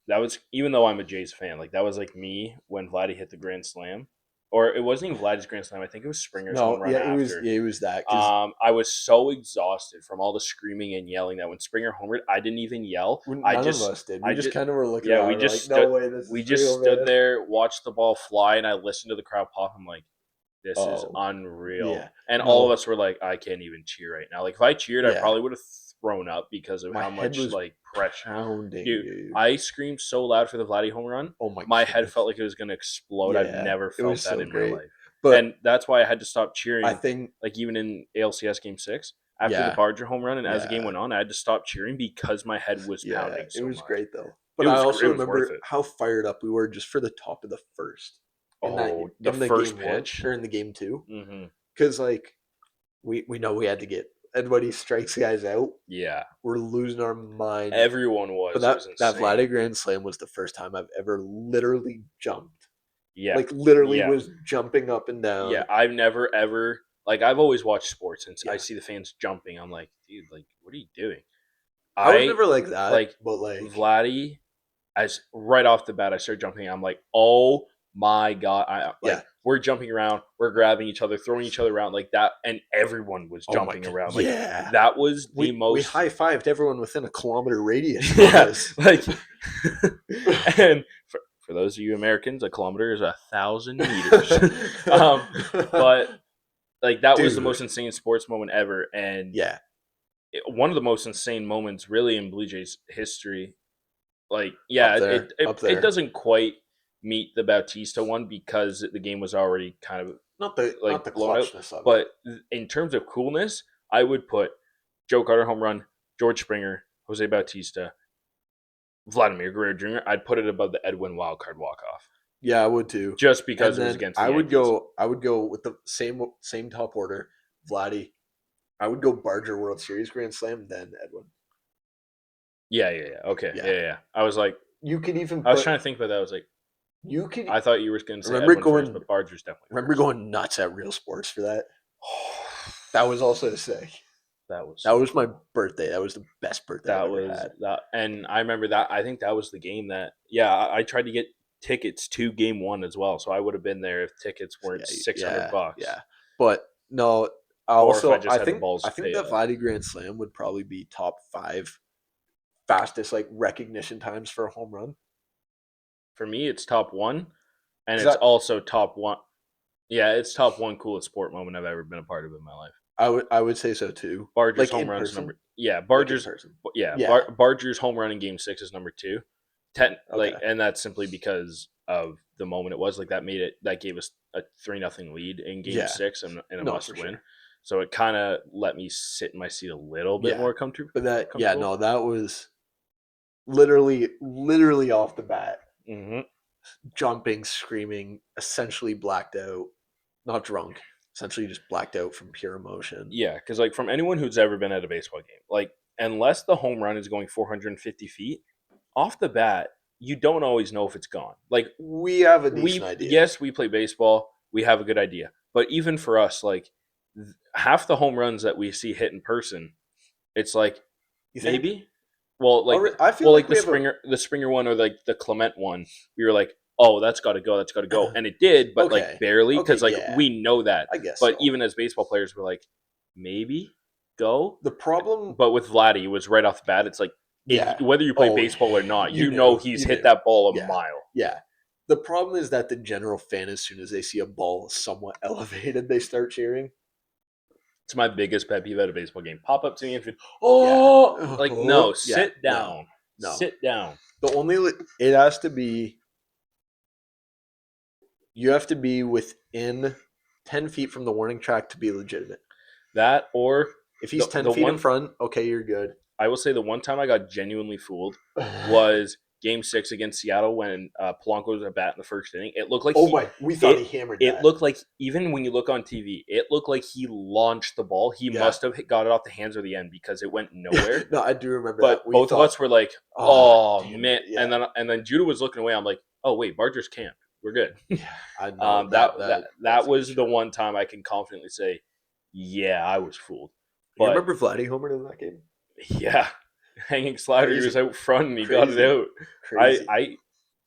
Speaker 1: That was, even though I'm a Jays fan, like that was like me when Vladdy hit the grand slam, or it wasn't even Vladdy's grand slam. I think it was Springer's home
Speaker 2: No,
Speaker 1: run
Speaker 2: yeah,
Speaker 1: after.
Speaker 2: it was that. 'Cause
Speaker 1: I was so exhausted from all the screaming and yelling that when Springer homered, I didn't even yell.
Speaker 2: none
Speaker 1: I
Speaker 2: of
Speaker 1: just
Speaker 2: us did.
Speaker 1: I
Speaker 2: We just
Speaker 1: just
Speaker 2: kind of were looking
Speaker 1: yeah,
Speaker 2: around.
Speaker 1: we
Speaker 2: We're
Speaker 1: just
Speaker 2: like,
Speaker 1: stood
Speaker 2: no way, this
Speaker 1: we
Speaker 2: is
Speaker 1: just
Speaker 2: real,
Speaker 1: stood
Speaker 2: man.
Speaker 1: there, watched the ball fly, and I listened to the crowd pop. I'm like, this is
Speaker 2: Oh,
Speaker 1: unreal.
Speaker 2: yeah.
Speaker 1: And
Speaker 2: No.
Speaker 1: all of us were like, I can't even cheer right now. Like if I cheered, I
Speaker 2: Yeah.
Speaker 1: probably would have thrown up because of
Speaker 2: My
Speaker 1: how
Speaker 2: head
Speaker 1: much
Speaker 2: was
Speaker 1: like pressure.
Speaker 2: Pounding,
Speaker 1: Dude, I screamed so loud for the Vladdy home run.
Speaker 2: Oh
Speaker 1: My head
Speaker 2: goodness.
Speaker 1: felt like it was gonna explode. I've
Speaker 2: Yeah,
Speaker 1: never
Speaker 2: it
Speaker 1: felt
Speaker 2: was
Speaker 1: that
Speaker 2: so
Speaker 1: in
Speaker 2: great.
Speaker 1: my life.
Speaker 2: But
Speaker 1: And that's why I had to stop cheering.
Speaker 2: I think,
Speaker 1: like even in ALCS Game 6, after the
Speaker 2: yeah,
Speaker 1: Barger home run and as the game
Speaker 2: yeah,
Speaker 1: went on, I had to stop cheering because my head was
Speaker 2: yeah,
Speaker 1: pounding so
Speaker 2: it was
Speaker 1: much.
Speaker 2: great though. But
Speaker 1: It
Speaker 2: I
Speaker 1: was
Speaker 2: also
Speaker 1: worth
Speaker 2: remember
Speaker 1: it.
Speaker 2: how fired up we were just for the top of the first.
Speaker 1: Oh, the
Speaker 2: in the
Speaker 1: first
Speaker 2: game one,
Speaker 1: pitch?
Speaker 2: or in the game two,
Speaker 1: Mm-hmm.
Speaker 2: because like we know we had to get everybody strikes guys out.
Speaker 1: Yeah,
Speaker 2: We're losing our mind.
Speaker 1: everyone was.
Speaker 2: But
Speaker 1: It was
Speaker 2: that
Speaker 1: insane.
Speaker 2: Vladdy Grand Slam was the first time I've ever literally jumped.
Speaker 1: Yeah,
Speaker 2: Like literally
Speaker 1: yeah.
Speaker 2: was jumping up and down.
Speaker 1: Yeah, I've never ever like I've always watched sports and I
Speaker 2: Yeah.
Speaker 1: see the fans jumping. I'm like, dude, like, what are you doing?
Speaker 2: I was never like that.
Speaker 1: like
Speaker 2: but like
Speaker 1: Vladdy, as right off the bat, I started jumping. I'm like, oh my god!
Speaker 2: Yeah.
Speaker 1: We're jumping around, we're grabbing each other, throwing each other around like that, and everyone was
Speaker 2: Oh my
Speaker 1: jumping
Speaker 2: God.
Speaker 1: around. Like
Speaker 2: Yeah.
Speaker 1: that was the
Speaker 2: we
Speaker 1: most.
Speaker 2: high fived everyone within a kilometer radius. of
Speaker 1: Yeah,
Speaker 2: us.
Speaker 1: like, and for those of you Americans, a kilometer is 1,000 meters. But like that was the
Speaker 2: Dude.
Speaker 1: most insane sports moment ever, and
Speaker 2: yeah,
Speaker 1: one of the most insane moments really in Blue Jays history. Like, yeah,
Speaker 2: Up there, up there.
Speaker 1: it doesn't quite meet the Bautista one because the game was already kind of
Speaker 2: not the
Speaker 1: blown out.
Speaker 2: clutchness of it.
Speaker 1: But in terms of coolness, I would put Joe Carter home run, George Springer, Jose Bautista, Vladimir Guerrero Jr. I'd put it above the Edwin wildcard walk off.
Speaker 2: Yeah, I would too.
Speaker 1: Just because
Speaker 2: And
Speaker 1: it was
Speaker 2: then
Speaker 1: against the
Speaker 2: I would
Speaker 1: Yankees.
Speaker 2: go with the same top order. Vladdy. I would go Barger World Series Grand Slam, then Edwin.
Speaker 1: Yeah. Okay.
Speaker 2: Yeah.
Speaker 1: Yeah. I was like,
Speaker 2: You could even
Speaker 1: I was trying to think about that. I was like,
Speaker 2: you could
Speaker 1: I thought you were going to say
Speaker 2: Remember
Speaker 1: Edwin
Speaker 2: going-
Speaker 1: first, but Barger's definitely
Speaker 2: remember
Speaker 1: first.
Speaker 2: going nuts at Real Sports for that. That was also sick.
Speaker 1: That was
Speaker 2: my birthday. That was the best birthday I've
Speaker 1: that
Speaker 2: ever
Speaker 1: was
Speaker 2: had.
Speaker 1: that, and I remember that. I think that was the game that I tried to get tickets to Game 1 as well, so I would have been there if tickets weren't $600.
Speaker 2: Yeah, but no.
Speaker 1: Or if I
Speaker 2: Also,
Speaker 1: just had the
Speaker 2: think
Speaker 1: balls to
Speaker 2: I think
Speaker 1: pay
Speaker 2: that
Speaker 1: up.
Speaker 2: Vladdy Grand Slam would probably be top 5 fastest like recognition times for a home run.
Speaker 1: For me, it's top 1, and
Speaker 2: Is
Speaker 1: it's
Speaker 2: that-
Speaker 1: also top 1. Yeah, it's top 1 coolest sport moment I've ever been a part of in my life.
Speaker 2: I would say so too.
Speaker 1: Barger's
Speaker 2: Like
Speaker 1: home
Speaker 2: in
Speaker 1: runs
Speaker 2: person?
Speaker 1: number. Yeah,
Speaker 2: Like in
Speaker 1: Barger's.
Speaker 2: person.
Speaker 1: Yeah,
Speaker 2: Yeah.
Speaker 1: Barger's home run in Game 6 is number 2.
Speaker 2: Okay.
Speaker 1: And that's simply because of the moment it was. Like that gave us a 3-0 lead in Game
Speaker 2: Yeah.
Speaker 1: 6 and a
Speaker 2: No,
Speaker 1: must
Speaker 2: for
Speaker 1: win.
Speaker 2: sure.
Speaker 1: So it kind of let me sit in my seat a little bit
Speaker 2: Yeah.
Speaker 1: more comfortable.
Speaker 2: But that was literally off the bat,
Speaker 1: Mm-hmm.
Speaker 2: jumping, screaming, essentially blacked out, not drunk, essentially just blacked out from pure emotion.
Speaker 1: Yeah, because like from anyone who's ever been at a baseball game, like unless the home run is going 450 feet, off the bat, you don't always know if it's gone. Like
Speaker 2: We have a decent idea.
Speaker 1: Yes, we play baseball. We have a good idea. But even for us, like half the home runs that we see hit in person, it's like
Speaker 2: You think?
Speaker 1: maybe. Well, like
Speaker 2: I feel like
Speaker 1: the Springer one or like the Clement one, we were like, oh, that's got to go, and it did, but
Speaker 2: Okay.
Speaker 1: like barely because
Speaker 2: Okay,
Speaker 1: like
Speaker 2: yeah.
Speaker 1: we know that.
Speaker 2: I guess.
Speaker 1: But
Speaker 2: so.
Speaker 1: even as baseball players, we're like, maybe go.
Speaker 2: the problem,
Speaker 1: But with Vladdy, it was right off the bat. It's like whether you play baseball or not,
Speaker 2: you
Speaker 1: know
Speaker 2: knew,
Speaker 1: he's
Speaker 2: you
Speaker 1: hit
Speaker 2: knew.
Speaker 1: that ball a
Speaker 2: Yeah.
Speaker 1: mile.
Speaker 2: Yeah. The problem is that the general fan, as soon as they see a ball somewhat elevated, they start cheering.
Speaker 1: It's my biggest pet peeve at a baseball game. Pop up to me and
Speaker 2: Oh,
Speaker 1: like no,
Speaker 2: yeah,
Speaker 1: sit down.
Speaker 2: no.
Speaker 1: Sit down.
Speaker 2: It has to be. You have to be within 10 feet from the warning track to be legitimate.
Speaker 1: That or
Speaker 2: If he's
Speaker 1: The-
Speaker 2: 10
Speaker 1: the
Speaker 2: feet in
Speaker 1: one-
Speaker 2: front, okay, you're good.
Speaker 1: I will say the one time I got genuinely fooled was Game 6 against Seattle when Polanco was at bat in the first inning. It looked like
Speaker 2: we thought
Speaker 1: it-
Speaker 2: he hammered
Speaker 1: it
Speaker 2: that.
Speaker 1: looked like, even when you look on TV, it looked like he launched the ball. He
Speaker 2: Yeah.
Speaker 1: must have got it off the hands or the end because it went nowhere.
Speaker 2: No, I do remember
Speaker 1: But
Speaker 2: that. We
Speaker 1: both of
Speaker 2: thought,
Speaker 1: us were like,
Speaker 2: "Oh,
Speaker 1: "Oh
Speaker 2: damn
Speaker 1: man!"
Speaker 2: it, yeah.
Speaker 1: And then Judah was looking away. I'm like, "Oh wait, Barger's camped. We're good."
Speaker 2: Yeah, I know
Speaker 1: That
Speaker 2: that's a
Speaker 1: was
Speaker 2: good
Speaker 1: the
Speaker 2: shot.
Speaker 1: one time I can confidently say, "Yeah, I was fooled."
Speaker 2: You
Speaker 1: But
Speaker 2: remember Vladdy homered in that game?
Speaker 1: yeah, hanging slider. He
Speaker 2: Crazy.
Speaker 1: was out front and he got
Speaker 2: Crazy.
Speaker 1: it out.
Speaker 2: Crazy.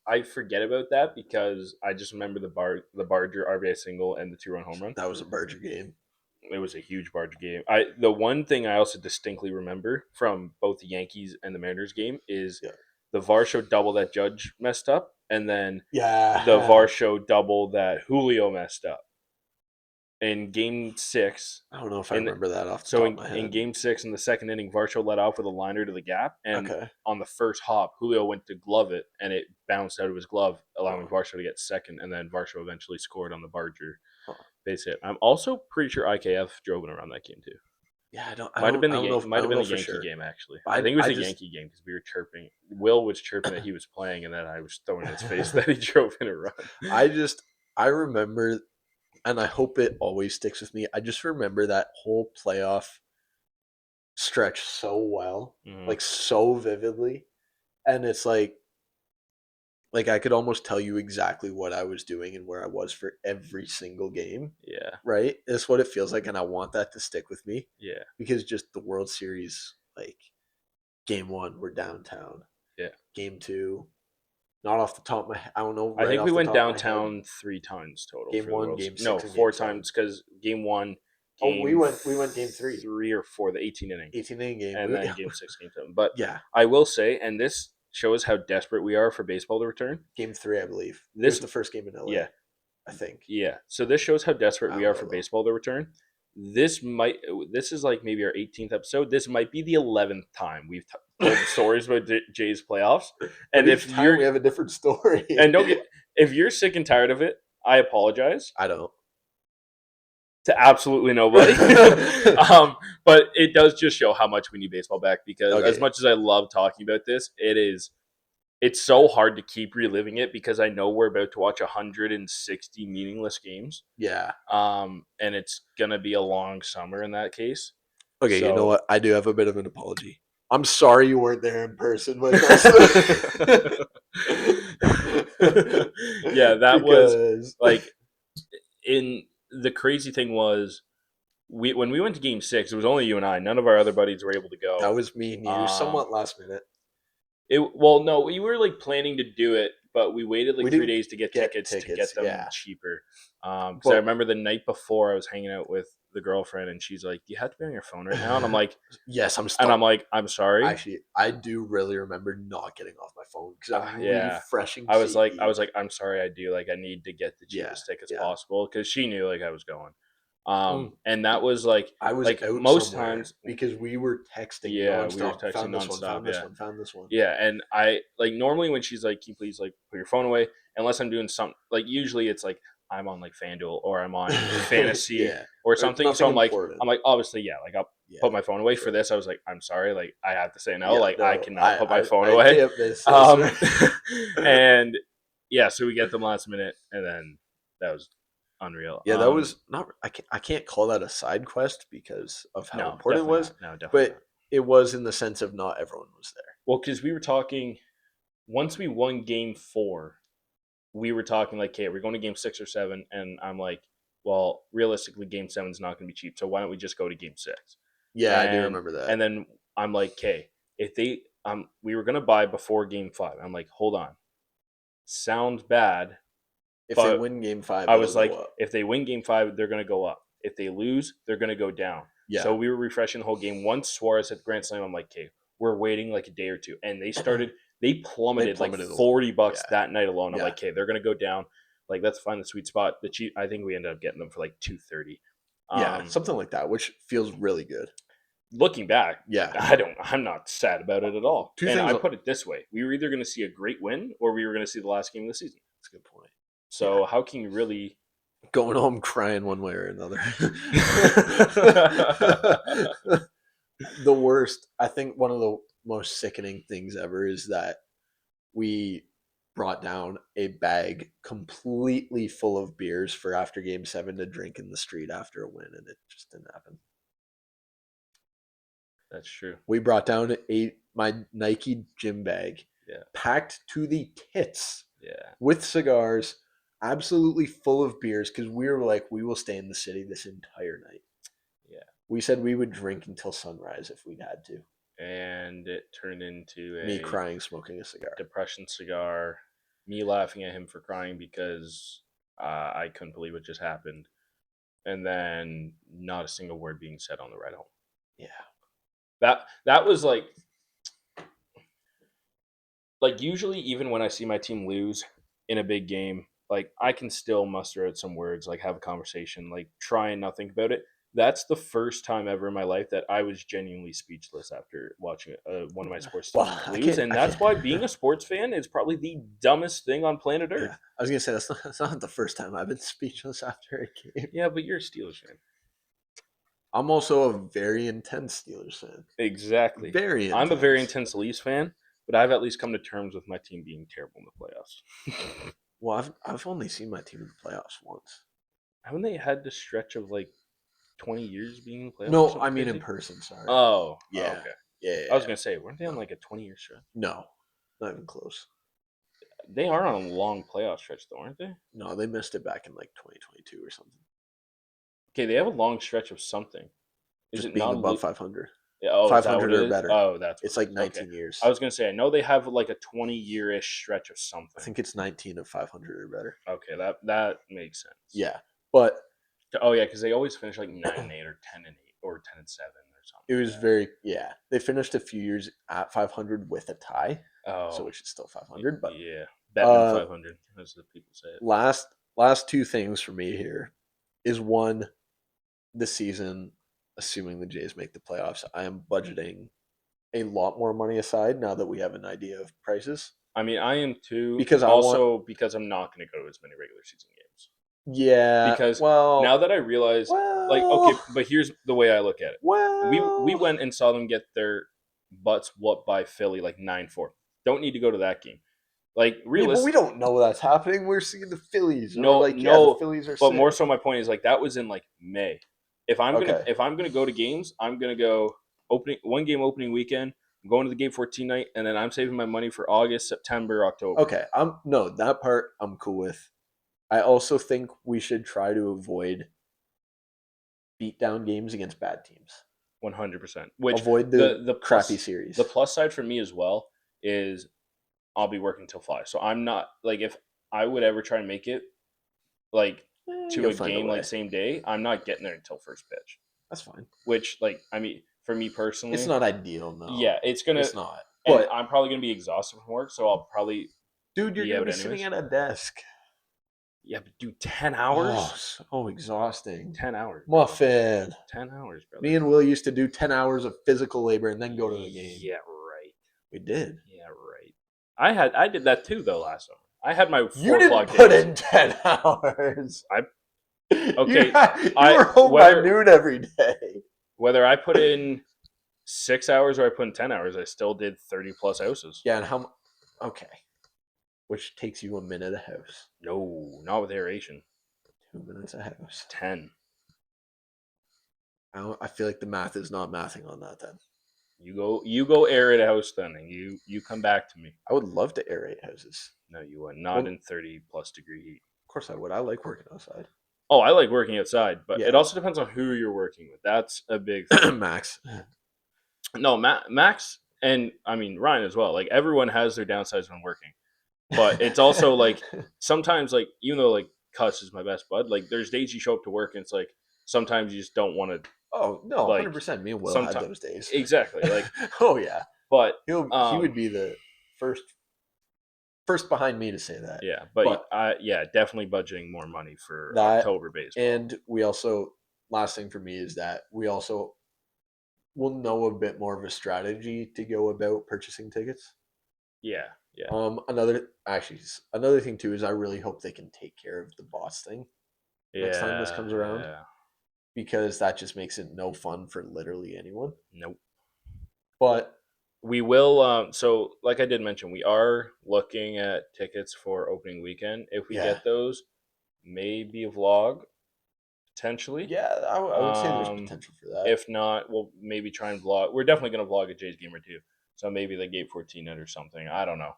Speaker 1: I forget about that because I just remember the Barger RBI single and the 2-run home run.
Speaker 2: That was a Barger game.
Speaker 1: It was a huge Barger game. The one thing I also distinctly remember from both the Yankees and the Mariners game is
Speaker 2: Yeah.
Speaker 1: the Varsho double that Judge messed up, and then
Speaker 2: Yeah.
Speaker 1: the Varsho double that Julio messed up in Game 6.
Speaker 2: I don't know if I
Speaker 1: in the-
Speaker 2: remember that off the
Speaker 1: So
Speaker 2: top
Speaker 1: in,
Speaker 2: of my head.
Speaker 1: in Game 6, in the second inning, Varsho let off with a liner to the gap, and
Speaker 2: Okay.
Speaker 1: on the first hop, Julio went to glove it, and it bounced out of his glove, allowing
Speaker 2: Oh.
Speaker 1: Varsho to get second, and then Varsho eventually scored on the Barger
Speaker 2: Oh.
Speaker 1: base hit. I'm also pretty sure IKF drove in around that game too.
Speaker 2: Yeah, I don't
Speaker 1: Might have been
Speaker 2: I
Speaker 1: the
Speaker 2: don't know if- I
Speaker 1: might have
Speaker 2: don't
Speaker 1: been
Speaker 2: know
Speaker 1: the
Speaker 2: for
Speaker 1: Yankee
Speaker 2: sure.
Speaker 1: game actually.
Speaker 2: I-
Speaker 1: I think it was
Speaker 2: I
Speaker 1: the
Speaker 2: just-
Speaker 1: Yankee game because we were chirping. Will was chirping that he was playing, and then I was throwing in his face that he drove in a run.
Speaker 2: I remember, and I hope it always sticks with me. I just remember that whole playoff stretch so well,
Speaker 1: Mhm.
Speaker 2: like so vividly, and it's like I could almost tell you exactly what I was doing and where I was for every single game.
Speaker 1: Yeah,
Speaker 2: Right? It's what it feels like, and I want that to stick with me
Speaker 1: yeah,
Speaker 2: because just the World Series, like game 1, we're downtown.
Speaker 1: Yeah.
Speaker 2: Game 2, not off the top of my head. I don't know.
Speaker 1: I think
Speaker 2: off
Speaker 1: we
Speaker 2: the
Speaker 1: went
Speaker 2: top of my head.
Speaker 1: downtown 3 times total.
Speaker 2: Game
Speaker 1: for the
Speaker 2: 1,
Speaker 1: World
Speaker 2: game
Speaker 1: Series. No,
Speaker 2: 6, and
Speaker 1: 4
Speaker 2: game 7.
Speaker 1: times because game 1.
Speaker 2: Oh, we went game 3.
Speaker 1: 3 or 4, the 18 inning,
Speaker 2: 18 inning game.
Speaker 1: and then game 6, game 7. But
Speaker 2: Yeah,
Speaker 1: I will say, and this shows how desperate we are for baseball to return.
Speaker 2: game 3, I believe. This
Speaker 1: This-
Speaker 2: was the first game in LA.
Speaker 1: Yeah,
Speaker 2: I think.
Speaker 1: yeah. So this shows how desperate we
Speaker 2: I
Speaker 1: are
Speaker 2: don't
Speaker 1: for
Speaker 2: know.
Speaker 1: baseball to return. This is like maybe our 18th episode. This might be the 11th time we've told stories about Jay's playoffs. And
Speaker 2: But
Speaker 1: if
Speaker 2: each time
Speaker 1: you're
Speaker 2: we have a different story.
Speaker 1: and if you're sick and tired of it, I apologize
Speaker 2: I don't.
Speaker 1: to absolutely nobody. But it does just show how much we need baseball back because
Speaker 2: Okay.
Speaker 1: as much as I love talking about this, it's so hard to keep reliving it because I know we're about to watch 160 meaningless games.
Speaker 2: Yeah.
Speaker 1: And it's gonna be a long summer in that case.
Speaker 2: Okay, you know
Speaker 1: So-
Speaker 2: what? I do have a bit of an apology. I'm sorry you weren't there in person with us.
Speaker 1: Yeah, that was
Speaker 2: Because-
Speaker 1: like in the crazy thing was when we went to game 6, it was only you and I. None of our other buddies were able to go.
Speaker 2: that was me and you, somewhat last minute.
Speaker 1: No, we were like planning to do it, but we waited like
Speaker 2: We
Speaker 1: 3
Speaker 2: didn't
Speaker 1: days to get
Speaker 2: get
Speaker 1: tickets to
Speaker 2: tickets,
Speaker 1: get them
Speaker 2: yeah.
Speaker 1: cheaper. Because
Speaker 2: But-
Speaker 1: I remember the night before I was hanging out with the girlfriend, and she's like, "Do you have to be on your phone right now?" And I'm like,
Speaker 2: Yes, I'm
Speaker 1: and I'm like, "I'm sorry."
Speaker 2: Actually, I do really remember not getting off my phone because I'm
Speaker 1: Yeah.
Speaker 2: refreshing.
Speaker 1: I was like,
Speaker 2: CE.
Speaker 1: "I'm sorry, I do. Like, I need to get the
Speaker 2: Yeah,
Speaker 1: cheapest tickets
Speaker 2: yeah.
Speaker 1: possible," because she knew like I was going.
Speaker 2: Mm.
Speaker 1: And that was like,
Speaker 2: I was
Speaker 1: like,
Speaker 2: out
Speaker 1: most
Speaker 2: somewhere
Speaker 1: times-
Speaker 2: because we were texting.
Speaker 1: Yeah, we were
Speaker 2: nonstop.
Speaker 1: texting
Speaker 2: Found this one.
Speaker 1: nonstop,
Speaker 2: Found this
Speaker 1: yeah.
Speaker 2: one. Found this one.
Speaker 1: yeah. And I like normally when she's like, "Can you please like put your phone away?" Unless I'm doing something like usually it's like I'm on like FanDuel or I'm on fantasy
Speaker 2: yeah.
Speaker 1: or something. So
Speaker 2: nothing
Speaker 1: I'm like,
Speaker 2: important.
Speaker 1: obviously, yeah, like I'll
Speaker 2: Yeah,
Speaker 1: put my phone away. For
Speaker 2: sure.
Speaker 1: this, I was like, I'm sorry, like I have to say no.
Speaker 2: Yeah,
Speaker 1: like I
Speaker 2: no,
Speaker 1: cannot put my phone
Speaker 2: I
Speaker 1: away.
Speaker 2: can't miss this.
Speaker 1: And yeah, so we get them last minute, and then that was unreal.
Speaker 2: Yeah, that was not. I can't call that a side quest because of how important it
Speaker 1: definitely
Speaker 2: was.
Speaker 1: not. No, definitely.
Speaker 2: But
Speaker 1: not.
Speaker 2: it was in the sense of not everyone was there.
Speaker 1: Well, because we were talking once we won game 4, we were talking like, okay, we're going to game 6 or 7, and I'm like, well, realistically, game 7 is not going to be cheap, so why don't we just go to game 6?
Speaker 2: Yeah, I do
Speaker 1: And-
Speaker 2: remember that.
Speaker 1: And then I'm like, okay, if they, we were going to buy before game 5. I'm like, hold on, sounds bad.
Speaker 2: if they
Speaker 1: but
Speaker 2: win Game 5,
Speaker 1: I was
Speaker 2: it'll
Speaker 1: like,
Speaker 2: go up.
Speaker 1: if they win game 5, they're going to go up. If they lose, they're going to go down.
Speaker 2: Yeah,
Speaker 1: So we were refreshing the whole game. Once Suarez hit the grand slam, I'm like, okay, we're waiting like a day or two. And they plummeted,
Speaker 2: plummeted
Speaker 1: like
Speaker 2: a little.
Speaker 1: $40
Speaker 2: Yeah.
Speaker 1: that night alone. I'm
Speaker 2: Yeah.
Speaker 1: like, okay, they're gonna go down. Like, let's find the sweet spot. The cheap, I think we ended up getting them for like $230.
Speaker 2: yeah, something like that, which feels really good.
Speaker 1: Looking back,
Speaker 2: Yeah,
Speaker 1: I'm not sad about it at all.
Speaker 2: Two
Speaker 1: and
Speaker 2: things-
Speaker 1: I put it this way: we were either gonna see a great win or we were gonna see the last game of the season.
Speaker 2: that's a good point.
Speaker 1: So how can you really?
Speaker 2: Going home crying one way or another. the worst. I think one of the most sickening things ever is that we brought down a bag completely full of beers for after Game 7 to drink in the street after a win, and it just didn't happen.
Speaker 1: That's true.
Speaker 2: We brought down my Nike gym bag,
Speaker 1: Yeah.
Speaker 2: packed to the tits
Speaker 1: Yeah.
Speaker 2: with cigars, absolutely full of beers, because we were like, we will stay in the city this entire night.
Speaker 1: Yeah.
Speaker 2: We said we would drink until sunrise if we'd had to.
Speaker 1: And it turned into
Speaker 2: Me crying, smoking a cigar.
Speaker 1: depression cigar, me laughing at him for crying because I couldn't believe what just happened, and then not a single word being said on the ride home.
Speaker 2: Yeah.
Speaker 1: That was like usually even when I see my team lose in a big game, like I can still muster out some words, like have a conversation, like try and not think about it. That's the first time ever in my life that I was genuinely speechless after watching one of my sports teams
Speaker 2: Well, I
Speaker 1: lose,
Speaker 2: can't-
Speaker 1: and
Speaker 2: I
Speaker 1: that's
Speaker 2: can't-
Speaker 1: why being a sports fan is probably the dumbest thing on planet Earth.
Speaker 2: Yeah. I was gonna say that's not the first time I've been speechless after a game.
Speaker 1: Yeah, but you're a Steelers fan.
Speaker 2: I'm also a very intense Steelers fan.
Speaker 1: Exactly.
Speaker 2: Very intense.
Speaker 1: I'm a very intense Leafs fan, but I've at least come to terms with my team being terrible in the playoffs.
Speaker 2: Well, I've only seen my team in the playoffs once.
Speaker 1: Haven't they had this stretch of like 20 years being in the playoffs? or
Speaker 2: No,
Speaker 1: something
Speaker 2: I mean in
Speaker 1: crazy?
Speaker 2: person. Sorry.
Speaker 1: Oh,
Speaker 2: Yeah.
Speaker 1: okay.
Speaker 2: Yeah.
Speaker 1: I was gonna say, weren't they on like a 20-year stretch?
Speaker 2: No, not even close.
Speaker 1: They are on a long playoff stretch, though, aren't they?
Speaker 2: No, they missed it back in like 2022 or something.
Speaker 1: Okay, they have a long stretch of something. Is
Speaker 2: Just
Speaker 1: it
Speaker 2: being
Speaker 1: not
Speaker 2: above 500.
Speaker 1: Yeah, oh, is that
Speaker 2: 500
Speaker 1: what it
Speaker 2: or
Speaker 1: is?
Speaker 2: better.
Speaker 1: Oh, that's
Speaker 2: It's
Speaker 1: what
Speaker 2: like
Speaker 1: it is.
Speaker 2: 19
Speaker 1: Okay.
Speaker 2: years.
Speaker 1: I was gonna say, I know they have like a 20-year-ish stretch of something.
Speaker 2: I think it's 19 of 500 or better.
Speaker 1: Okay, that makes sense.
Speaker 2: Yeah, but
Speaker 1: Oh yeah, because they always finish like 9-8 or 10-8 or 10-7 or something.
Speaker 2: it was they finished a few years at 500 with a tie,
Speaker 1: Oh,
Speaker 2: so which is still 500. But
Speaker 1: yeah, Batman
Speaker 2: Uh,
Speaker 1: 500, as the people say it.
Speaker 2: last two things for me here is one, this season, assuming the Jays make the playoffs, I am budgeting a lot more money aside now that we have an idea of prices.
Speaker 1: I mean, I am too.
Speaker 2: Because
Speaker 1: because I'm not going to go to as many regular season games.
Speaker 2: Yeah.
Speaker 1: Because
Speaker 2: well,
Speaker 1: now that I realize, like, okay, but here's the way I look at it.
Speaker 2: well,
Speaker 1: We went and saw them get their butts whooped by Philly like 9-4. Don't need to go to that game. Like
Speaker 2: yeah, but
Speaker 1: realistically,
Speaker 2: we don't know that's happening. We're seeing the Phillies.
Speaker 1: No,
Speaker 2: or like,
Speaker 1: no,
Speaker 2: the Phillies are.
Speaker 1: but
Speaker 2: sick.
Speaker 1: more so, my point is like that was in like May. If I'm
Speaker 2: Okay.
Speaker 1: gonna go to games, I'm gonna go one game opening weekend. I'm going to the game 14 night, and then I'm saving my money for August, September, October.
Speaker 2: Okay, that part I'm cool with. I also think we should try to avoid beatdown games against bad teams.
Speaker 1: 100%. Which
Speaker 2: Avoid the crappy
Speaker 1: plus,
Speaker 2: series.
Speaker 1: The plus side for me as well is I'll be working till 5. So I'm not like if I would ever try to make it like to
Speaker 2: You'll
Speaker 1: a
Speaker 2: find a
Speaker 1: game
Speaker 2: way.
Speaker 1: like same day, I'm not getting there until first pitch.
Speaker 2: That's fine.
Speaker 1: Which like I mean for me personally,
Speaker 2: It's not ideal, no.
Speaker 1: Yeah, it's gonna.
Speaker 2: It's not.
Speaker 1: And
Speaker 2: But
Speaker 1: I'm probably gonna be exhausted from work, so I'll probably
Speaker 2: dude, you're
Speaker 1: be
Speaker 2: gonna
Speaker 1: out
Speaker 2: be
Speaker 1: anyways.
Speaker 2: sitting at a desk.
Speaker 1: Yeah, but do 10 hours?
Speaker 2: Oh, so exhausting.
Speaker 1: 10 hours. Bro.
Speaker 2: Muffin.
Speaker 1: 10 hours, brother.
Speaker 2: Me and Will used to do 10 hours of physical labor and then go to the game.
Speaker 1: Yeah, right.
Speaker 2: We did.
Speaker 1: Yeah, right. I did that too though last summer. I had my 4
Speaker 2: You didn't
Speaker 1: o'clock
Speaker 2: put
Speaker 1: days.
Speaker 2: in 10 hours.
Speaker 1: Okay,
Speaker 2: You were home by noon every day.
Speaker 1: Whether I put in 6 hours or I put in 10 hours, I still did 30 plus houses.
Speaker 2: Yeah, and okay. Which takes you a minute a house.
Speaker 1: No, not with aeration.
Speaker 2: 2 minutes a house.
Speaker 1: 10.
Speaker 2: I feel like the math is not mathing on that then.
Speaker 1: You go aerate a house then, and you come back to me.
Speaker 2: I would love to aerate houses.
Speaker 1: No, you would not in 30 plus degree heat.
Speaker 2: Of course I would. I like working outside.
Speaker 1: Oh, I like working outside, but
Speaker 2: Yeah.
Speaker 1: it also depends on who you're working with. That's a big thing.
Speaker 2: Max.
Speaker 1: No, Max, and I mean Ryan as well. Like everyone has their downsides when working, but it's also like sometimes like even though like Cuss is my best bud, like there's days you show up to work and it's like sometimes you just don't want to.
Speaker 2: Oh no,
Speaker 1: Like,
Speaker 2: 100%. Me and Will had those days.
Speaker 1: Exactly. Like
Speaker 2: Oh yeah.
Speaker 1: but
Speaker 2: He would be the first behind me to say that.
Speaker 1: yeah, but definitely budgeting more money for
Speaker 2: That,
Speaker 1: October baseball.
Speaker 2: And we also, last thing for me is that we also will know a bit more of a strategy to go about purchasing tickets.
Speaker 1: yeah.
Speaker 2: Another thing too is I really hope they can take care of the boss thing next time this comes around.
Speaker 1: Yeah.
Speaker 2: because that just makes it no fun for literally anyone.
Speaker 1: Nope.
Speaker 2: But
Speaker 1: We will. So, like I did mention, we are looking at tickets for opening weekend. If we
Speaker 2: Yeah.
Speaker 1: get those, maybe a vlog potentially.
Speaker 2: yeah, I would say there's
Speaker 1: Um,
Speaker 2: potential for that.
Speaker 1: If not, we'll maybe try and vlog. We're definitely gonna vlog at Jay's Gamer too. So maybe the Gate 14 net or something. I don't know.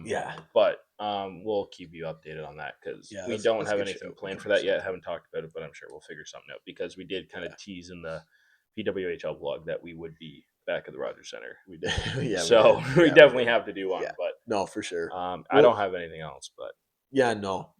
Speaker 2: Yeah.
Speaker 1: But we'll keep you updated on that because
Speaker 2: Yeah,
Speaker 1: we
Speaker 2: that's-
Speaker 1: don't
Speaker 2: that's a
Speaker 1: have
Speaker 2: good
Speaker 1: anything
Speaker 2: shout,
Speaker 1: planned for that yet.
Speaker 2: 100%.
Speaker 1: Haven't talked about it, but I'm sure we'll figure something out because we did kind of
Speaker 2: Yeah.
Speaker 1: tease in the PWHL vlog that we would be back at the Rogers Center. We did.
Speaker 2: Yeah,
Speaker 1: So
Speaker 2: did.
Speaker 1: we
Speaker 2: Yeah,
Speaker 1: definitely
Speaker 2: did.
Speaker 1: have to do one.
Speaker 2: Yeah.
Speaker 1: But
Speaker 2: No, for sure.
Speaker 1: I
Speaker 2: Well-
Speaker 1: don't have anything else. But
Speaker 2: Yeah, no.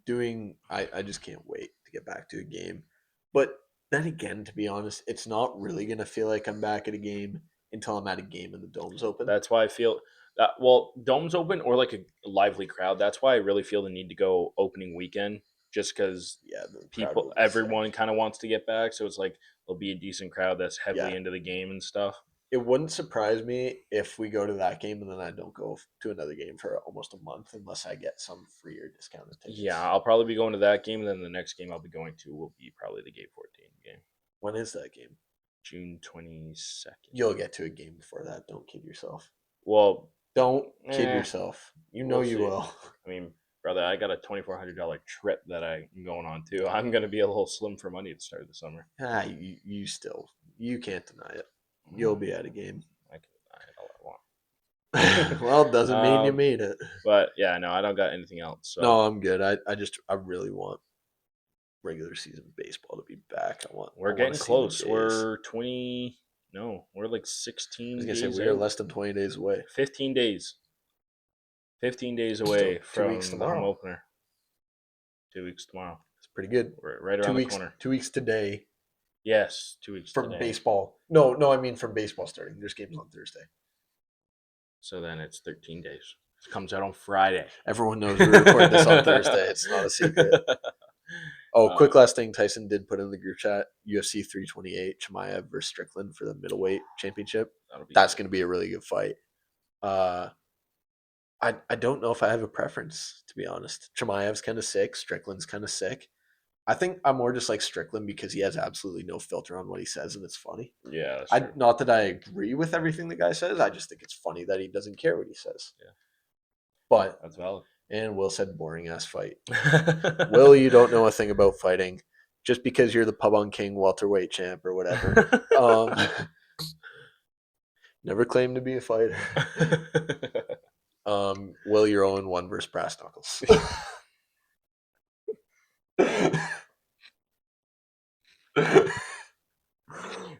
Speaker 2: I just can't wait to get back to a game. But then again, to be honest, it's not really gonna feel like I'm back at a game until I'm at a game and the dome's open.
Speaker 1: that's why I feel that, well, domes open or like a lively crowd. That's why I really feel the need to go opening weekend, just because
Speaker 2: yeah, the crowd
Speaker 1: people,
Speaker 2: will be
Speaker 1: everyone
Speaker 2: sick.
Speaker 1: kind of wants to get back. So it's like there'll be a decent crowd that's heavily
Speaker 2: Yeah.
Speaker 1: into the game and stuff.
Speaker 2: It wouldn't surprise me if we go to that game and then I don't go to another game for almost a month unless I get some free or discounted tickets.
Speaker 1: Yeah, I'll probably be going to that game, and then the next game I'll be going to will be probably the Gate 14 game,
Speaker 2: When is that game?
Speaker 1: June 22nd.
Speaker 2: You'll get to a game before that. Don't kid yourself.
Speaker 1: Well,
Speaker 2: Don't kid
Speaker 1: Eh,
Speaker 2: yourself. You know
Speaker 1: we'll
Speaker 2: you
Speaker 1: see.
Speaker 2: will.
Speaker 1: I mean, brother, I got a $2,400 trip that I'm going on too. I'm gonna be a little slim for money at the start of the summer.
Speaker 2: You still you can't deny it. You'll be at a game.
Speaker 1: I can deny it all I want.
Speaker 2: Well, doesn't mean you
Speaker 1: Um,
Speaker 2: made it.
Speaker 1: But yeah, no, I don't got anything else. So
Speaker 2: No, I'm good. I really want regular season baseball to be back. I
Speaker 1: we're
Speaker 2: wanna
Speaker 1: getting
Speaker 2: see the
Speaker 1: close.
Speaker 2: days.
Speaker 1: We're 20. No, we're like 16
Speaker 2: I was gonna
Speaker 1: days
Speaker 2: say we are
Speaker 1: out.
Speaker 2: less than 20 days away.
Speaker 1: 15 days. 15 days
Speaker 2: Still
Speaker 1: away
Speaker 2: 2
Speaker 1: from
Speaker 2: weeks
Speaker 1: the home
Speaker 2: tomorrow.
Speaker 1: opener. 2 weeks tomorrow.
Speaker 2: It's pretty good.
Speaker 1: We're right around
Speaker 2: 2
Speaker 1: the
Speaker 2: weeks.
Speaker 1: corner.
Speaker 2: 2 weeks today
Speaker 1: Yes, 2 weeks
Speaker 2: from
Speaker 1: today.
Speaker 2: baseball. No, I mean from baseball starting. There's games on Thursday.
Speaker 1: So then it's 13 days. It comes out on Friday.
Speaker 2: Everyone knows we record this on Thursday. It's not a secret. Oh, quick last thing. Tyson did put in the group chat UFC 328 Chimaev versus Strickland for the middleweight championship.
Speaker 1: That'll be
Speaker 2: That's
Speaker 1: good.
Speaker 2: going to be a really good fight. I don't know if I have a preference, to be honest. Chimaev's kind of sick. Strickland's kind of sick. I think I'm more just like Strickland because he has absolutely no filter on what he says, and it's funny.
Speaker 1: Yeah, that's true.
Speaker 2: Not that I agree with everything the guy says. I just think it's funny that he doesn't care what he says.
Speaker 1: Yeah.
Speaker 2: But
Speaker 1: That's valid.
Speaker 2: and Will said boring ass fight. Will, you don't know a thing about fighting. Just because you're the Pub on King welterweight champ or whatever. Never claimed to be a fighter. Will, you're 0-1 versus Brass Knuckles.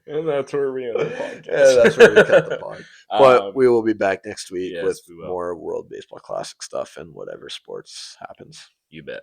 Speaker 1: And that's where we end the podcast.
Speaker 2: Yeah, that's where we cut the pod. But we will be back next week
Speaker 1: yes,
Speaker 2: with
Speaker 1: we will.
Speaker 2: more World Baseball Classic stuff and whatever sports happens.
Speaker 1: You bet.